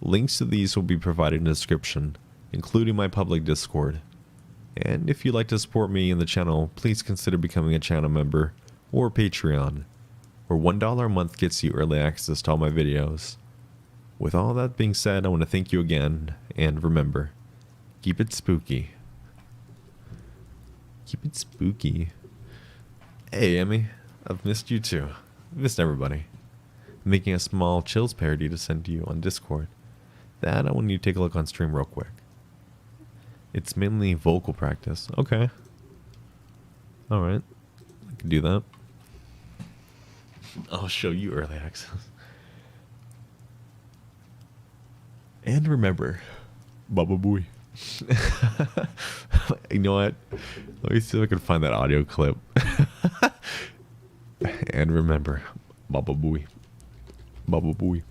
Links to these will be provided in the description, including my public Discord. And if you'd like to support me and the channel, please consider becoming a channel member or Patreon, where $1 a month gets you early access to all my videos. With all that being said, I want to thank you again, and remember, keep it spooky. Keep it spooky. Hey, Emmy, I've missed you too. Missed everybody. I'm making a small Chills parody to send to you on Discord. That I want you to take a look on stream real quick. It's mainly vocal practice. Okay. Alright. I can do that. I'll show you early access. And remember, Baba Booey. You know what? Let me see if I can find that audio clip. And remember, Baba Booey. Baba Booey.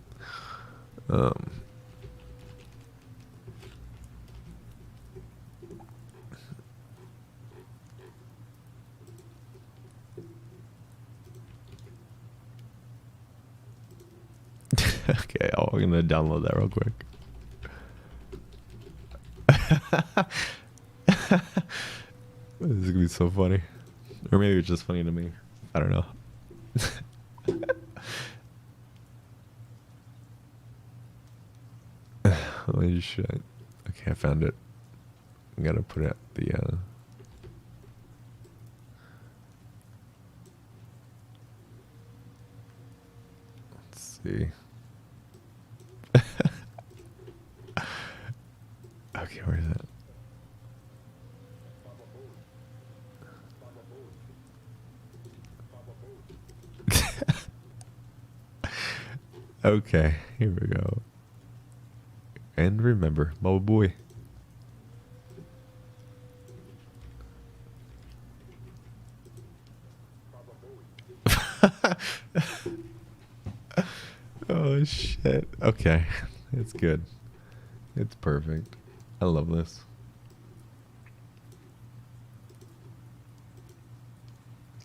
Okay, I'm gonna download that real quick. This is gonna be so funny. Or maybe it's just funny to me. I don't know. Holy shit. Okay, I found it. I gotta put it at the let's see. Okay, where is it? Okay, here we go. And remember, Baba Booey. Oh shit. Okay. It's good. It's perfect. I love this.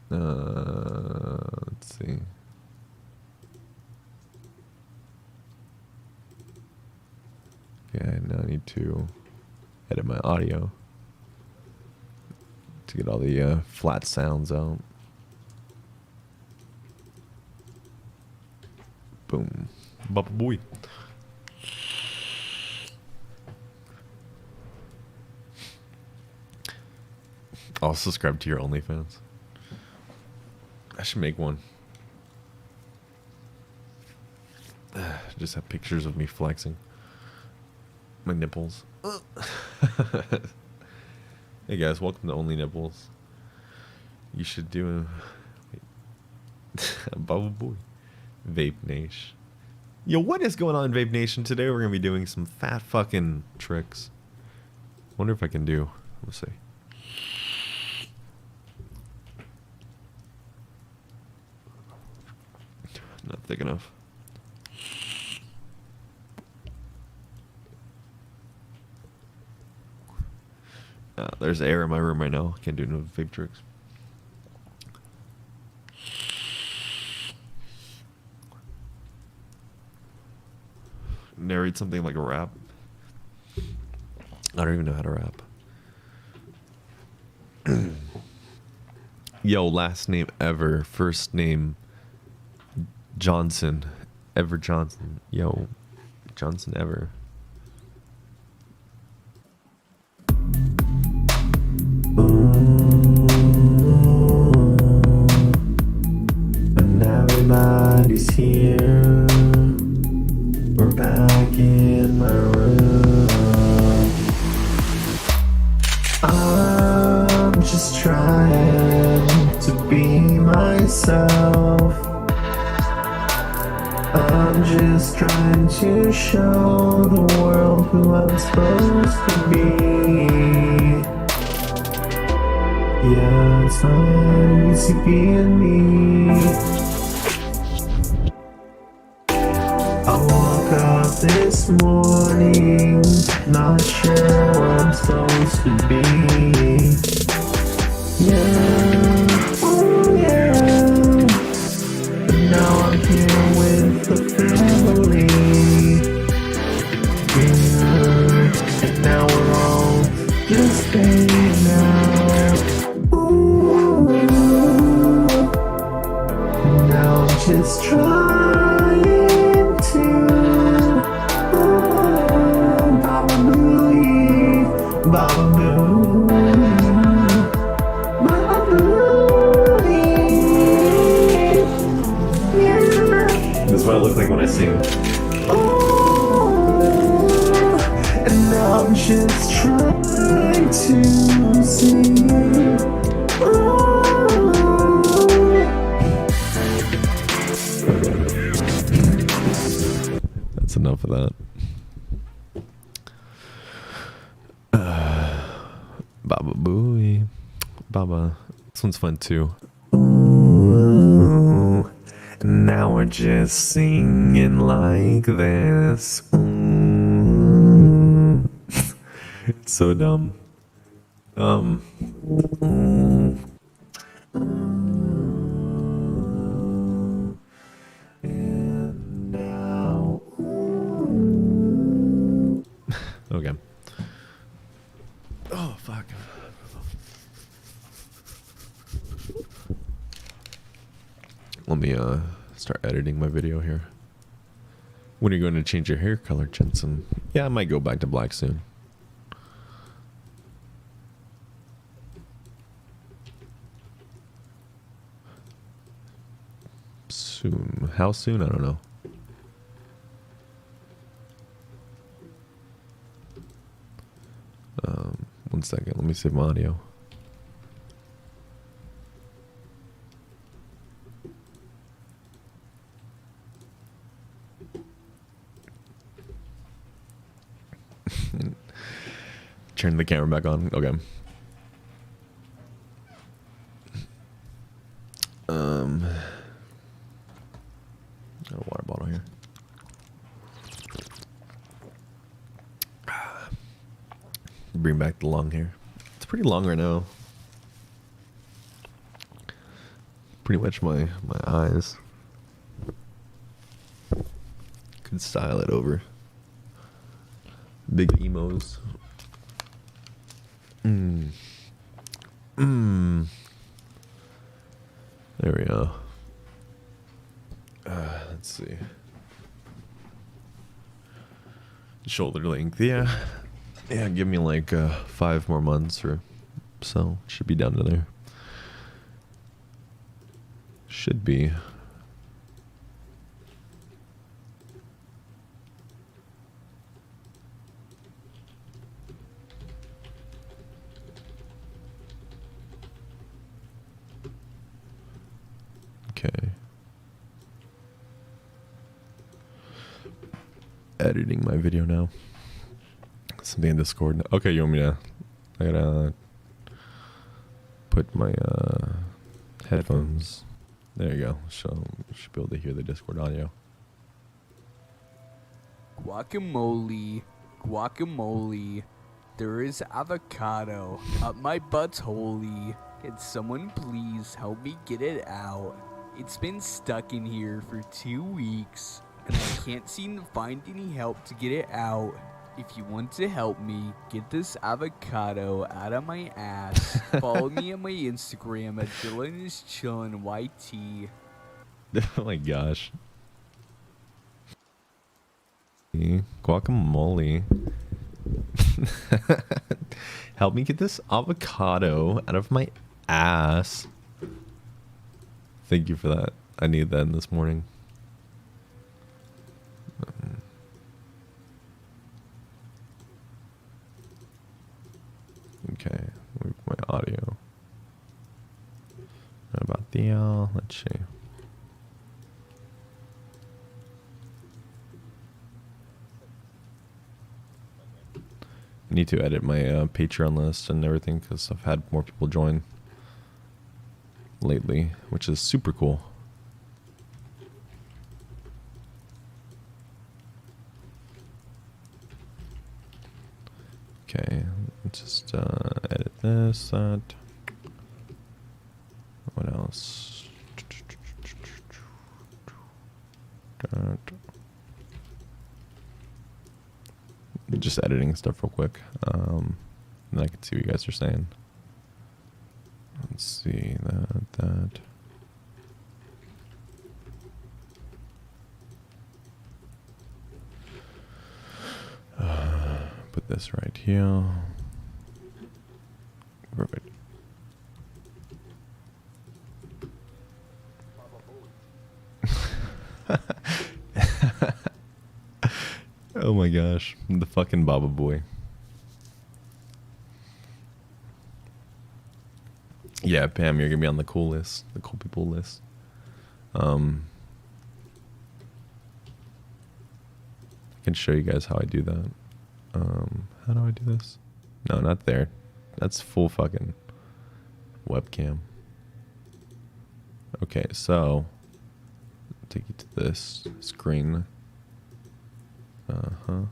Let's see. Okay, now I need to edit my audio to get all the flat sounds out. Boom. Baba Booey. I'll subscribe to your OnlyFans. I should make one. Just have pictures of me flexing my nipples. Hey guys, welcome to Only Nipples. You should do a Bubble Boy. Vape Nation. Yo, what is going on, Vape Nation? Today we're going to be doing some fat fucking tricks. Wonder if I can do. Let's see. Not thick enough. There's air in my room right now. Can't do no vape tricks. Narrate something like a rap. I don't even know how to rap. Yo, last name Ever, first name Johnson. Ever Johnson. Yo, Johnson Ever. And everybody's here. We're back in my room. I'm just trying to be myself. I'm just trying to show the world who I'm supposed to be. Yeah, it's not easy being me. I woke up this morning, not sure where I'm supposed to be. Yeah, oh yeah. But now I'm here with the family. Yeah, and now we're all just hanging out. Ooh, now I'm just trying to Baba Booey, Baba Booey, Baba Booey. Yeah. This is what I look like when I sing. Oh, and now I'm just trying to see. Oh. That's enough of that. Baba Booey. Baba. This one's fun too. Ooh, now we're just singing like this. Ooh. It's so dumb. Ooh. And now, Okay. Oh, fuck. Let me start editing my video here. When are you going to change your hair color, Jensen? Yeah, I might go back to black soon. Soon. How soon? I don't know. One second. Let me save my audio. Turn the camera back on. Okay. Got a water bottle here. Bring back the long hair. It's pretty long right now. Pretty much my eyes. Could style it over. Big emos. There we go. Let's see. Shoulder length, yeah. Yeah, give me like 5 more months or so. Should be down to there. Should be. Editing my video now. Something in Discord. Okay, you want me to? I gotta put my headphones. There you go. So you should be able to hear the Discord audio. Guacamole, guacamole. There is avocado up my butt's holy. Can someone please help me get it out? It's been stuck in here for 2 weeks, and I can't seem to find any help to get it out. If you want to help me get this avocado out of my ass, follow me on my Instagram at DylanIsChillinYT. Oh my gosh. Guacamole. Help me get this avocado out of my ass. Thank you for that. I need that this morning. Okay, move my audio. What about the let's see. I need to edit my Patreon list and everything because I've had more people join lately, which is super cool. Okay, let's just edit this, that. What else? That. Just editing stuff real quick. Then I can see what you guys are saying. Let's see that. Put this right here. Perfect. Oh my gosh, the fucking Baba Boy. Yeah, Pam, you're gonna be on the cool list, the cool people list. I can show you guys how I do that. How do I do this? No, not there. That's full fucking webcam. Okay, so I'll take you to this screen. Dun.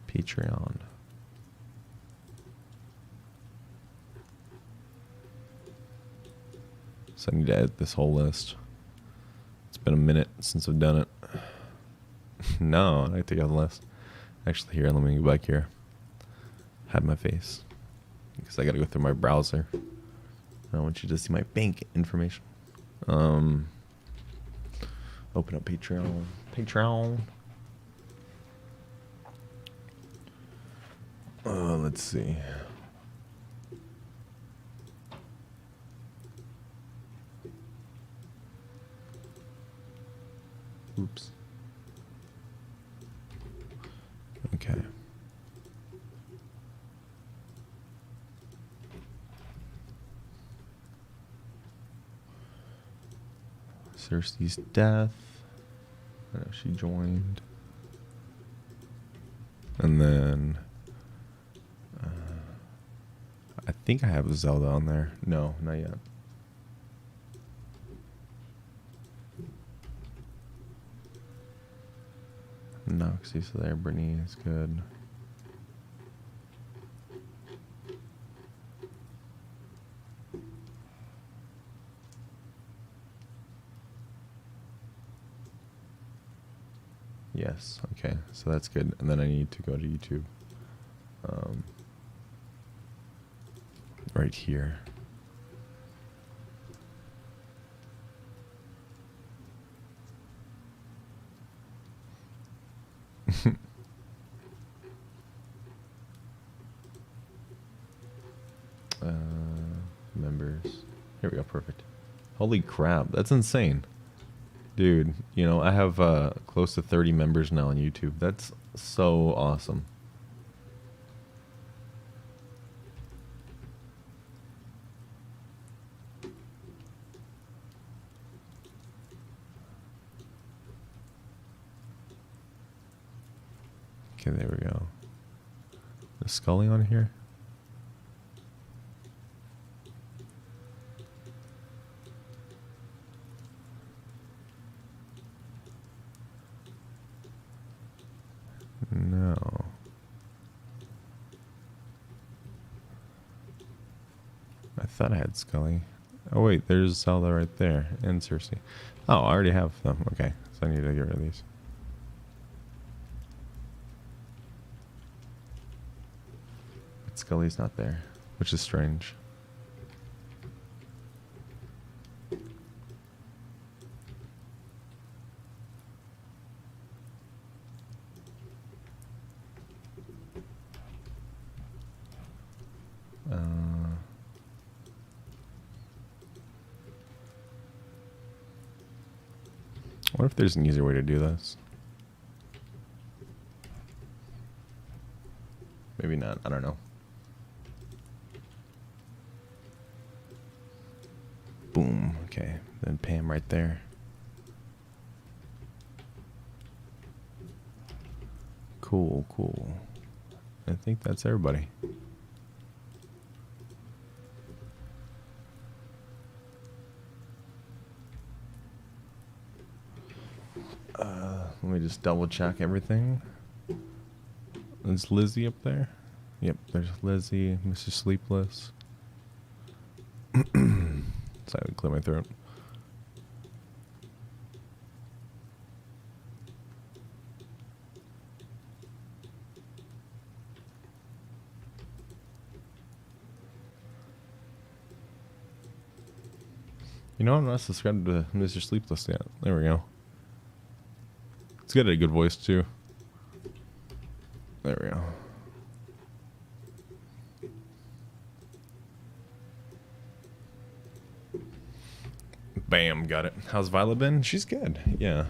Patreon. So I need to edit this whole list. It's been a minute since I've done it. No, I take out the list. Actually, here, let me go back here. Hide my face. Because I gotta go through my browser. I want you to see my bank information. Open up Patreon. Let's see. Oops. Okay. Cersei's death. I know she joined. And then I think I have Zelda on there. No, not yet. Noxie's there. Brittany is good. Yes. Okay. So that's good. And then I need to go to YouTube. Right here. Members. Here we go. Perfect. Holy crap. That's insane. Dude, you know, I have close to 30 members now on YouTube. That's so awesome. Okay, there we go. Is Scully on here? No. I thought I had Scully. Oh wait, there's Zelda right there, and Cersei. Oh, I already have them. Okay, so I need to get rid of these. But Scully's not there, which is strange. What if there's an easier way to do this? Maybe not. I don't know. Boom. Okay. Then Pam right there. Cool, cool. I think that's everybody. Let me just double check everything. Is Lizzie up there? Yep, there's Lizzie, Mr. Sleepless. So I would clear my throat. You know, I'm not subscribed to Mr. Sleepless yet. There we go. It's got a good voice too. There we go. Bam, got it. How's Violet been? She's good. Yeah.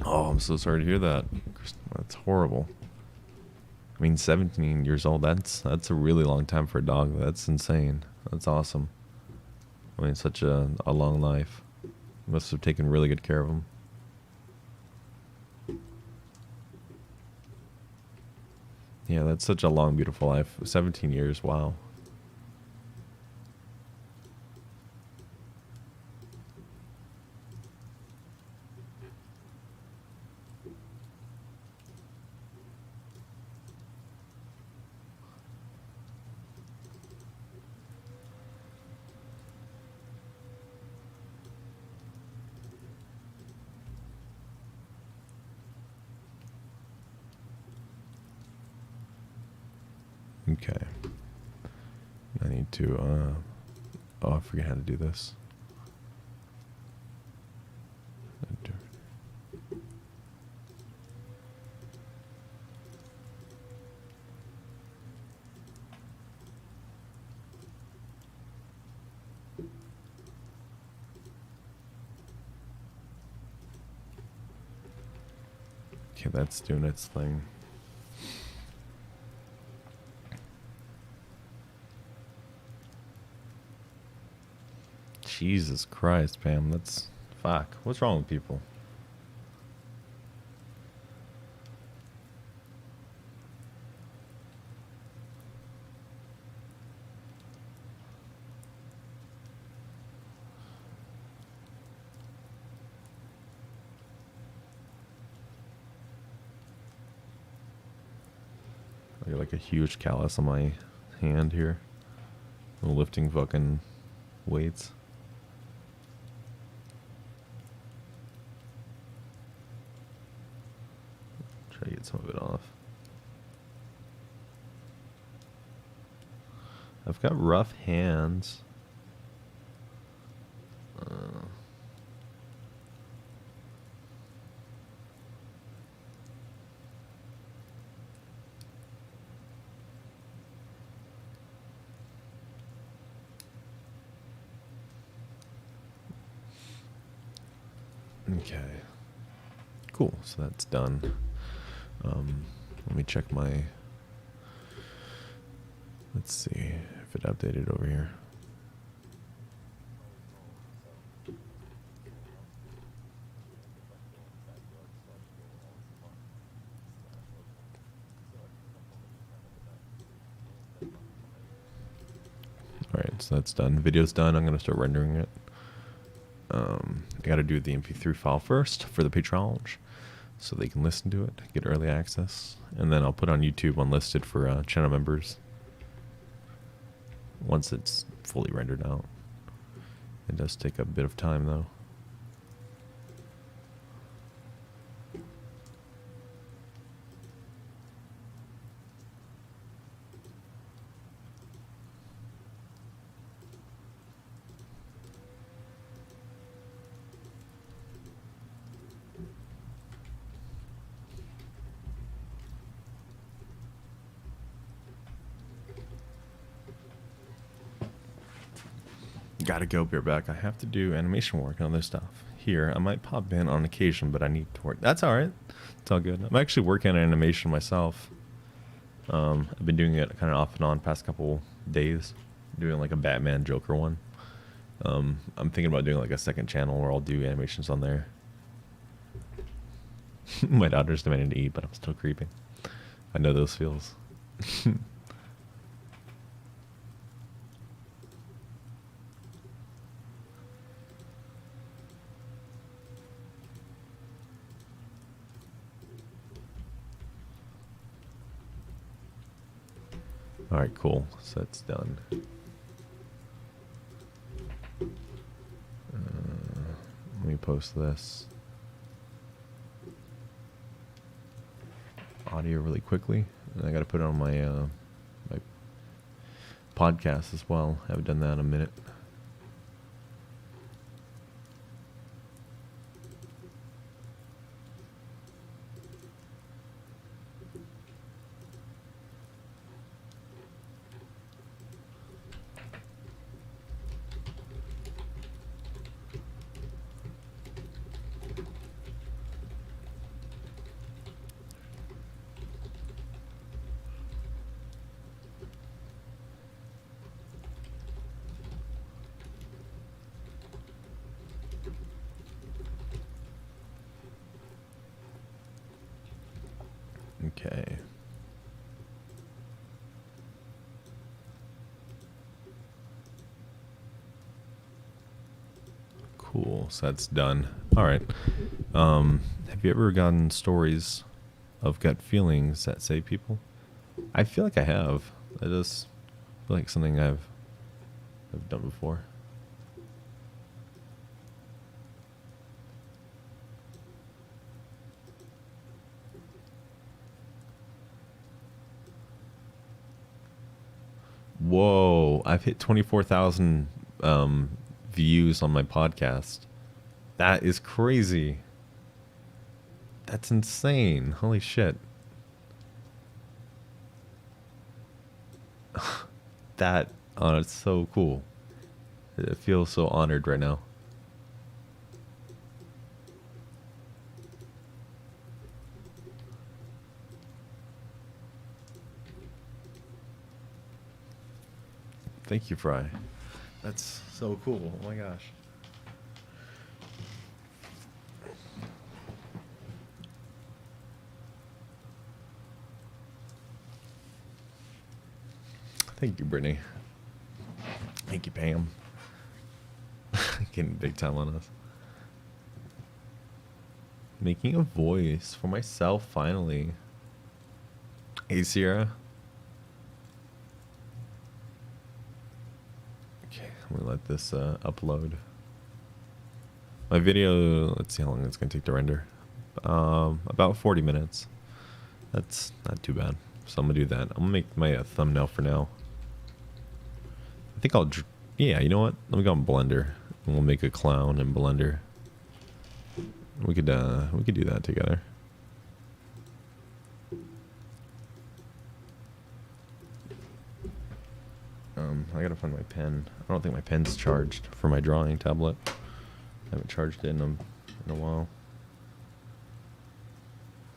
Oh, I'm so sorry to hear that. That's horrible. I mean, 17 years old, that's a really long time for a dog. That's insane. That's awesome. I mean, such a long life. Must have taken really good care of him. Yeah, that's such a long, beautiful life. 17 years, wow. Okay. I need to, oh, I forget how to do this. Okay, that's doing its thing. Jesus Christ, Pam, that's... Fuck. What's wrong with people? I got like a huge callus on my hand here. I'm lifting fucking weights. Try to get some of it off. I've got rough hands. Okay. Cool. So that's done. Let me check my Let's see if it updated over here. Alright, so that's done. Video's done. I'm going to start rendering it. I got to do the MP3 file first for the Patreon, so they can listen to it, get early access, and then I'll put on YouTube unlisted for channel members once it's fully rendered out. It does take a bit of time though. Gotta go, be right back. I have to do animation work and other stuff. Here, I might pop in on occasion, but I need to work. That's alright. It's all good. I'm actually working on animation myself. I've been doing it kind of off and on past couple days. Doing like a Batman Joker one. I'm thinking about doing like a second channel where I'll do animations on there. My daughter's demanding to eat, but I'm still creeping. I know those feels. Alright, cool. So that's done. Let me post this audio really quickly. And I gotta put it on my my podcast as well. I haven't done that in a minute. Okay. Cool. So that's done. All right. Have you ever gotten stories of gut feelings that save people? I feel like I have. I just feel like something I've done before. Whoa, I've hit 24,000 views on my podcast. That is crazy. That's insane. Holy shit. That, it's so cool. I feel so honored right now. Thank you, Fry. That's so cool. Oh my gosh. Thank you, Brittany. Thank you, Pam. Getting big time on us. Making a voice for myself, finally. Hey, Sierra. Okay, I'm gonna let this upload. My video, let's see how long it's gonna take to render. About 40 minutes. That's not too bad. So I'm gonna do that. I'm gonna make my thumbnail for now. I think I'll, yeah, you know what? Let me go on Blender, and we'll make a clown in Blender. We could do that together. I gotta find my pen. I don't think my pen's charged for my drawing tablet. I haven't charged it in a while.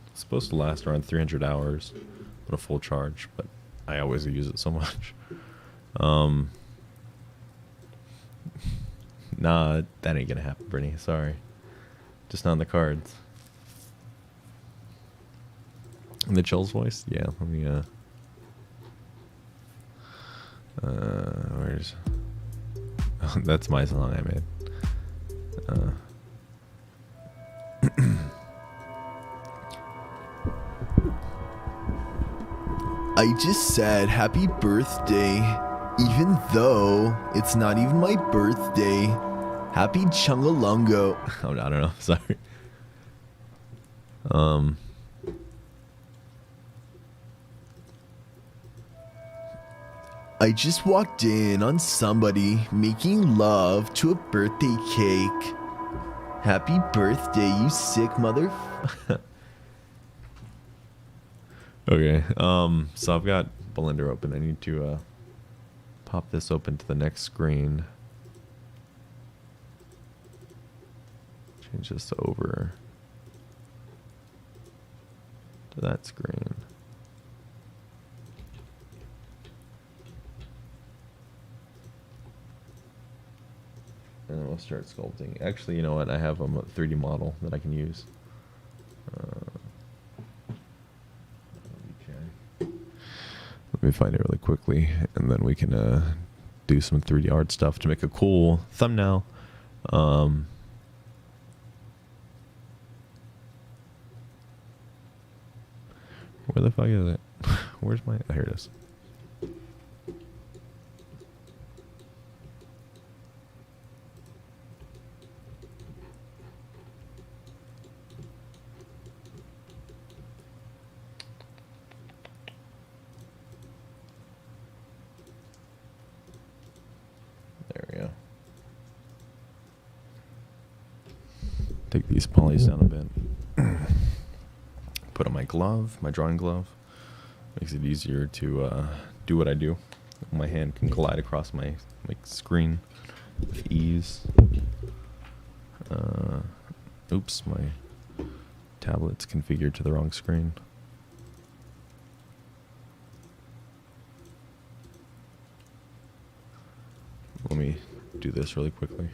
It's supposed to last around 300 hours with a full charge, but I always use it so much. Nah, that ain't gonna happen, Brittany. Sorry. Just not on the cards. And the Chills voice? Yeah, let me, where's... Oh, that's my song I made. I just said happy birthday, even though it's not even my birthday. Happy Chungalungo. I don't know. Sorry. I just walked in on somebody making love to a birthday cake. Happy birthday, you sick mother. Okay. So I've got Blender open. I need to pop this open to the next screen. Change this over to that screen. And then we'll start sculpting. Actually, you know what? I have a 3D model that I can use. Let me find it really quickly, and then we can do some 3D art stuff to make a cool thumbnail. Where the fuck is it? Where's my... Oh, here it is. There we go. Take these polys down a bit. Put on my glove, my drawing glove. Makes it easier to do what I do. My hand can glide across my screen with ease. Oops, my tablet's configured to the wrong screen. Let me do this really quickly.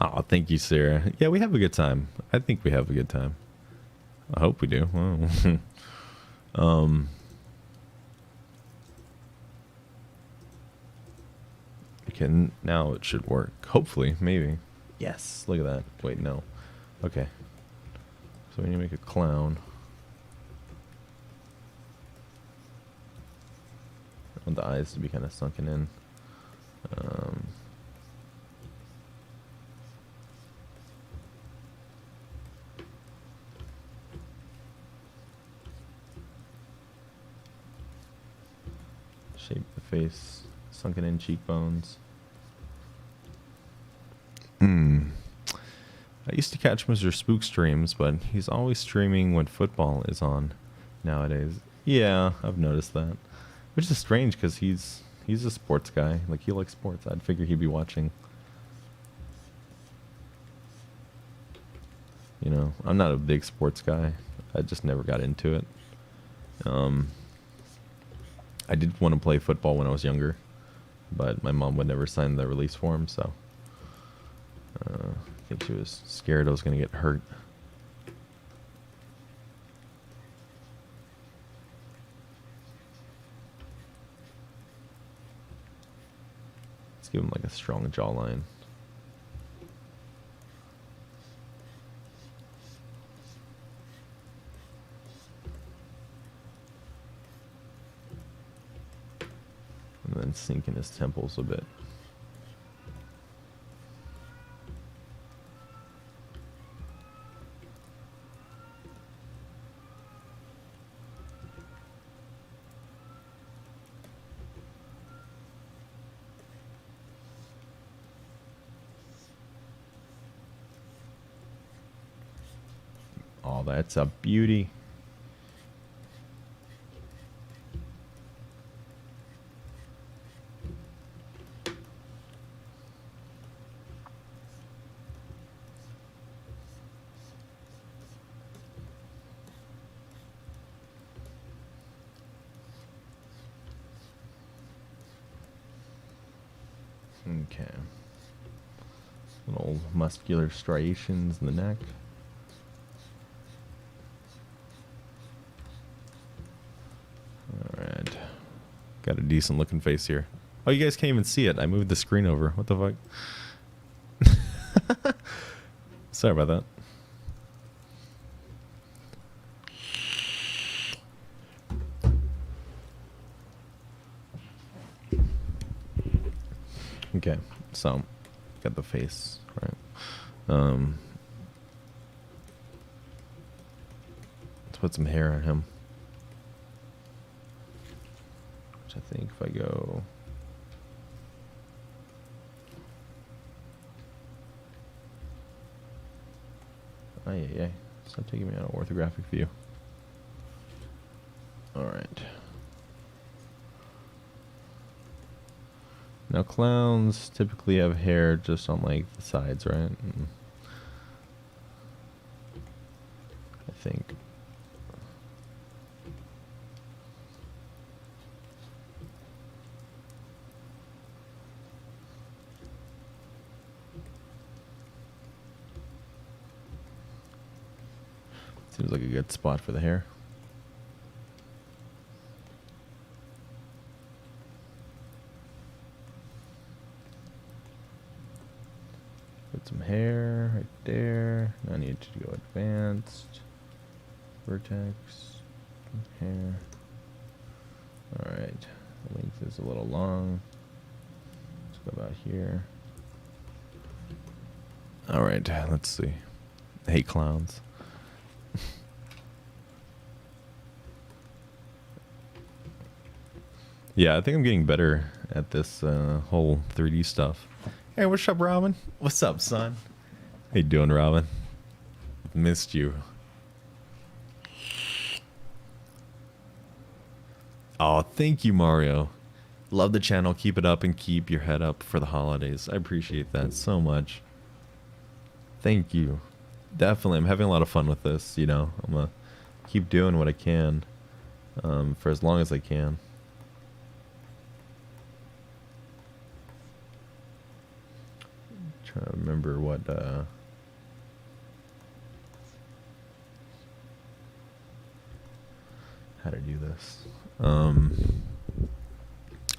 Oh, thank you, Sarah. Yeah, we have a good time. I think we have a good time. I hope we do. Okay, now it should work. Hopefully, maybe. Yes, look at that. Wait, no. Okay. So we need to make a clown. I want the eyes to be kind of sunken in. Shape the face, sunken in cheekbones. I used to catch Mr. Spook streams, but he's always streaming when football is on nowadays. Yeah, I've noticed that. Which is strange because he's a sports guy. Like, he likes sports. I'd figure he'd be watching. You know, I'm not a big sports guy. I just never got into it. I did want to play football when I was younger, but my mom would never sign the release form, so I think she was scared I was going to get hurt. Let's give him like a strong jawline. And then sink in his temples a bit. Oh, that's a beauty. Okay. Little muscular striations in the neck. Alright. Got a decent looking face here. Oh, you guys can't even see it. I moved the screen over. What the fuck? Sorry about that. Okay, so got the face, right? Let's put some hair on him. Which I think if I go... Oh, yeah. Stop taking me out of orthographic view. Alright. Now clowns typically have hair just on like the sides, right? I think. Seems like a good spot for the hair. Put some hair right there. I need to go advanced. Vertex. Hair. Alright. The length is a little long. Let's go about here. Alright, let's see. I hate clowns. Yeah, I think I'm getting better at this whole 3D stuff. Hey, what's up, Robin? What's up, son? How you doing, Robin? Missed you. Oh, thank you, Mario. Love the channel. Keep it up and keep your head up for the holidays. I appreciate that so much. Thank you. Definitely. I'm having a lot of fun with this, you know. I'm going to keep doing what I can for as long as I can. Trying to remember what how to do this. I'm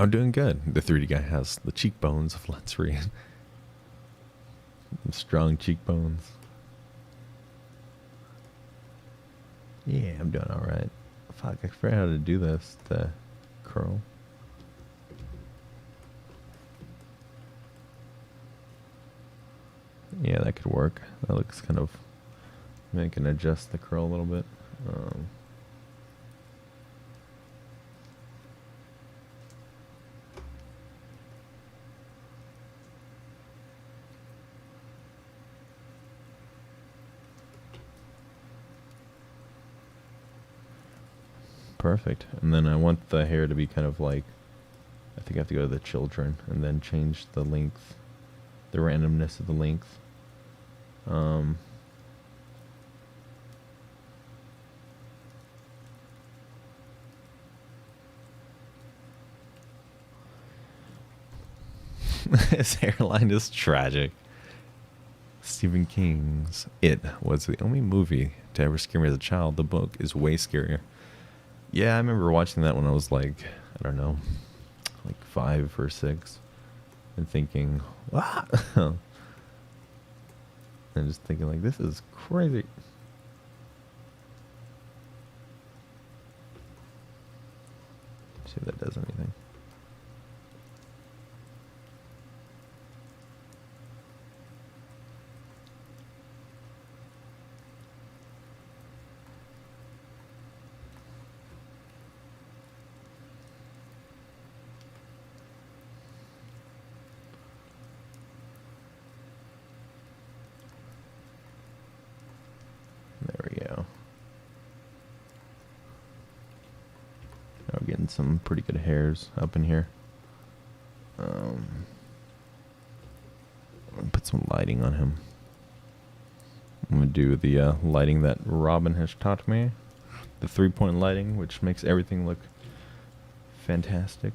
doing good. The 3D guy has the cheekbones of Let's Read. Strong cheekbones. Yeah, I'm doing alright. Fuck, I forgot how to do this. The curl. Yeah, that could work. That looks kind of... I can adjust the curl a little bit. Perfect. And then I want the hair to be kind of like... I think I have to go to the children and then change the length. The randomness of the length. His hairline is tragic. Stephen King's It was the only movie to ever scare me as a child. The book is way scarier. Yeah, I remember watching that when I was like, I don't know, like 5 or 6. And thinking, ah! And just thinking like, this is crazy. See if that does anything. There we go. Now we're getting some pretty good hairs up in here. Put some lighting on him. I'm going to do the lighting that Robin has taught me. The 3-point lighting, which makes everything look fantastic.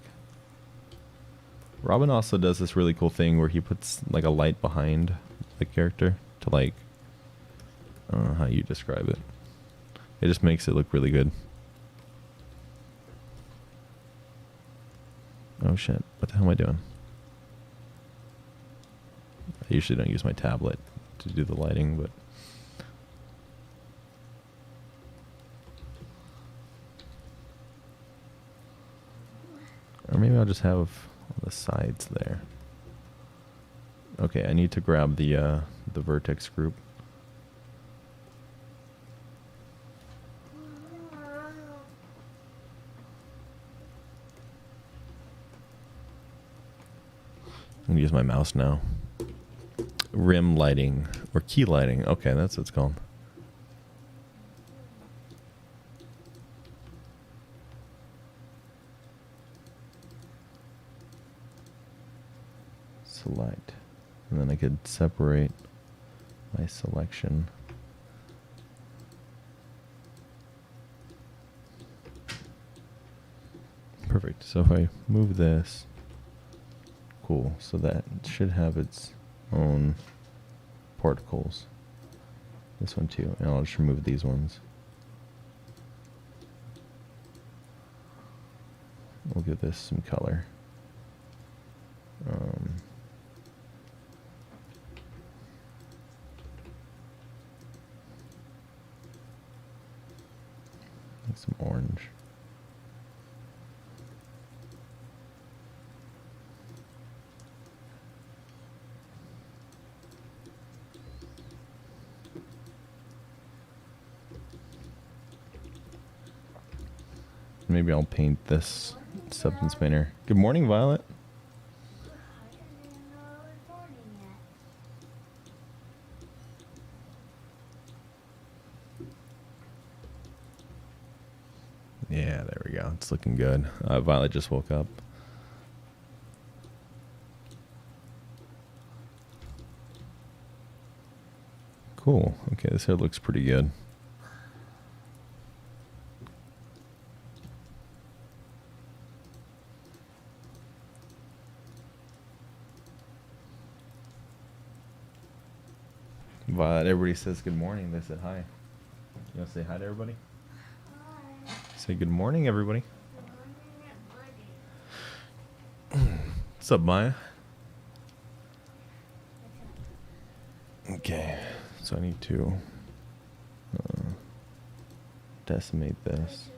Robin also does this really cool thing where he puts like a light behind the character to like, I don't know how you describe it. It just makes it look really good. Oh shit, what the hell am I doing? I usually don't use my tablet to do the lighting, but... Or maybe I'll just have the sides there. Okay, I need to grab the vertex group. I'm gonna use my mouse now. Rim lighting or key lighting. Okay, that's what it's called. Select, and then I could separate my selection. Perfect. So if I move this, cool. So that should have its own particles. This one too, and I'll just remove these ones. We'll give this some color. Like some orange. Maybe I'll paint this substance painter. Good morning, Violet. Yeah, there we go. It's looking good. Violet just woke up. Cool. Okay, this hair looks pretty good. Violet, everybody says good morning. They said hi. You want to say hi to everybody? Hi. Say good morning, everybody. Good morning, everybody. What's up, Maya? Okay, so I need to decimate this.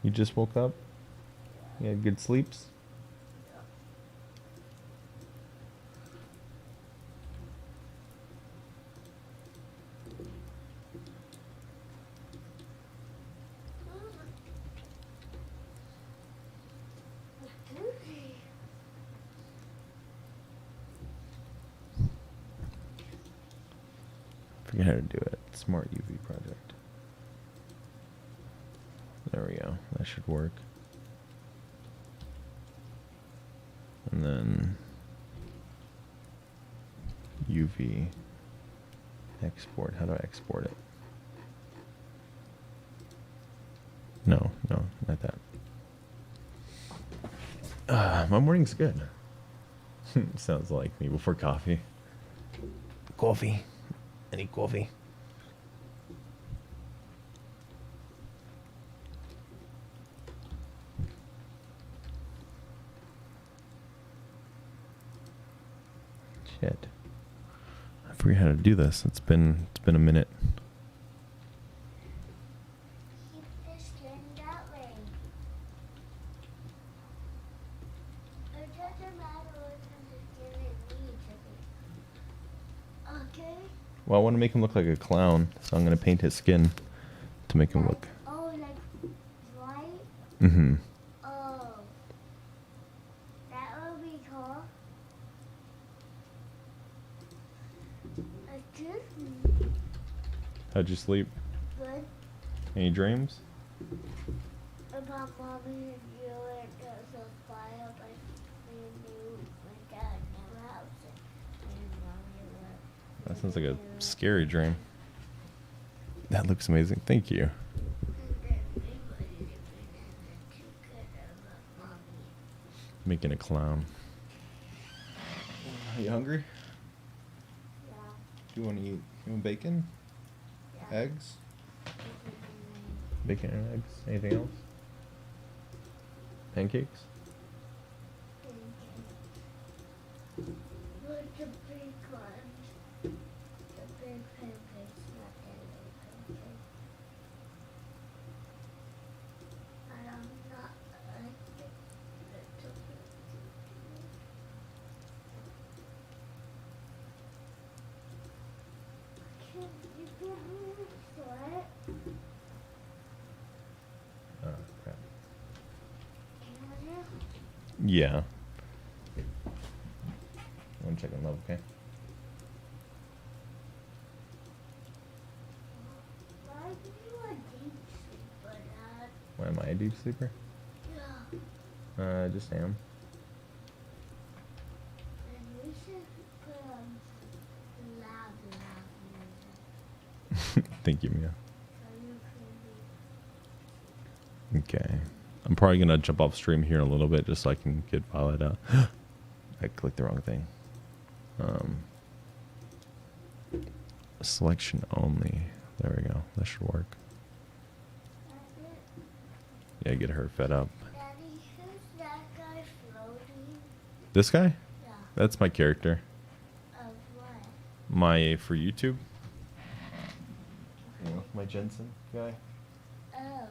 You just woke up? You had good sleeps? Forget how to do it. Smart UV project. There we go. That should work. And then UV export. How do I export it? No, not that. My morning's good. Sounds like me before coffee. Coffee. Any coffee? Shit. I forget how to do this. It's been a minute. Keep the skin that way. It doesn't matter what kind of skin it needs to be. Okay? Well, I want to make him look like a clown, so I'm going to paint his skin to make him look. Oh, like white? Mm-hmm. Oh. That would be cool. Excuse me. How'd you sleep? Good. Any dreams? About mommy and you and there's a fire by me and you, my dad in the house and mommy were. That sounds like a scary dream. That looks amazing. Thank you. Making a clown. Are you hungry? Yeah. Do you want to eat? You want bacon? Yeah. Eggs? Bacon and eggs. Anything else? Pancakes? But the big ones. The big pancakes, not the little pancakes. And I'm not like the little Can you give me a sweat? Oh, crap. Can you? Yeah. One second, love, okay? Why are you a deep sleeper, Dad? Why am I a deep sleeper? Yeah. Just am. And we should put on loud music. Thank you, Mia. So you can be. Okay. I'm probably gonna jump off stream here in a little bit just so I can get Violet out. I clicked the wrong thing. Selection only. There we go. That should work. That's it. Yeah, get her fed up. Daddy, who's that guy floating? This guy? Yeah. That's my character. Of what? My for YouTube. You know, my Jensen guy. Oh,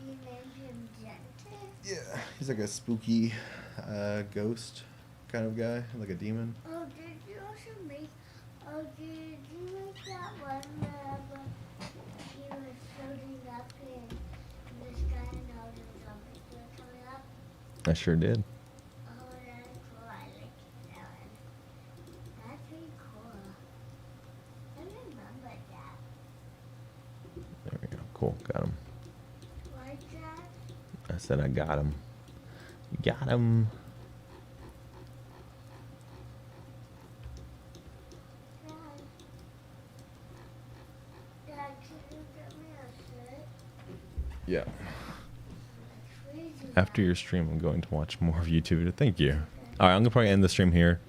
you named him Jensen? Yeah, he's like a spooky ghost kind of guy, like a demon. Oh, did you also make? Oh, did you make that one where he was floating up and this guy and all the zombies were coming up? I sure did. Oh, that's cool. I like that one. That's pretty cool. I remember that. There we go. Cool. Got him. Like that? I said I got him. Got him. Dad. Dad, can you get me a shirt? Yeah. It's freezing After out. your stream, I'm going to watch more of YouTube. Thank you. All right, I'm gonna probably end the stream here.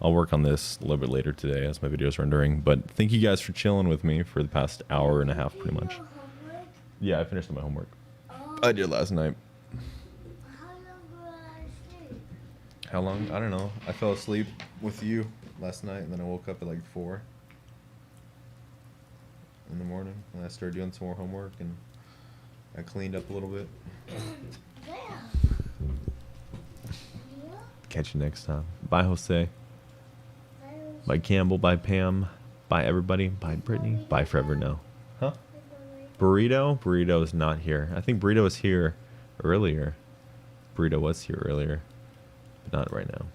I'll work on this a little bit later today as my video's rendering. But thank you guys for chilling with me for the past hour and a half, pretty much. Your homework? Yeah, I finished my homework. Oh, I did last night. how long will I sleep? How long? I don't know. I fell asleep with you last night, and then I woke up at like 4 in the morning, and I started doing some more homework, and I cleaned up a little bit. There. Yeah? Catch you next time. Bye, Jose. I was Bye, Campbell. Bye, Pam. Bye, everybody. Bye, Brittany. Bye, Forever No. Huh? Burrito? Burrito is not here. I think Burrito was here earlier. Burrito was here earlier, but not right now.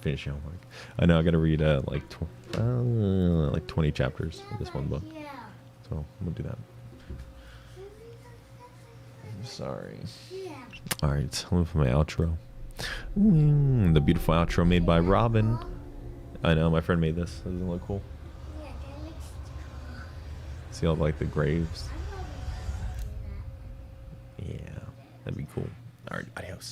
Finish your homework. I know I gotta read like 20 chapters of this one book, Yeah. so I'm gonna do that. I'm sorry. Yeah. All right, I'm for my outro. The beautiful outro made by Robin. I know my friend made this. Doesn't it look cool? Yeah, that looks cool. See all like the graves. I'm probably gonna do that. Yeah, that'd be cool. All right, adios.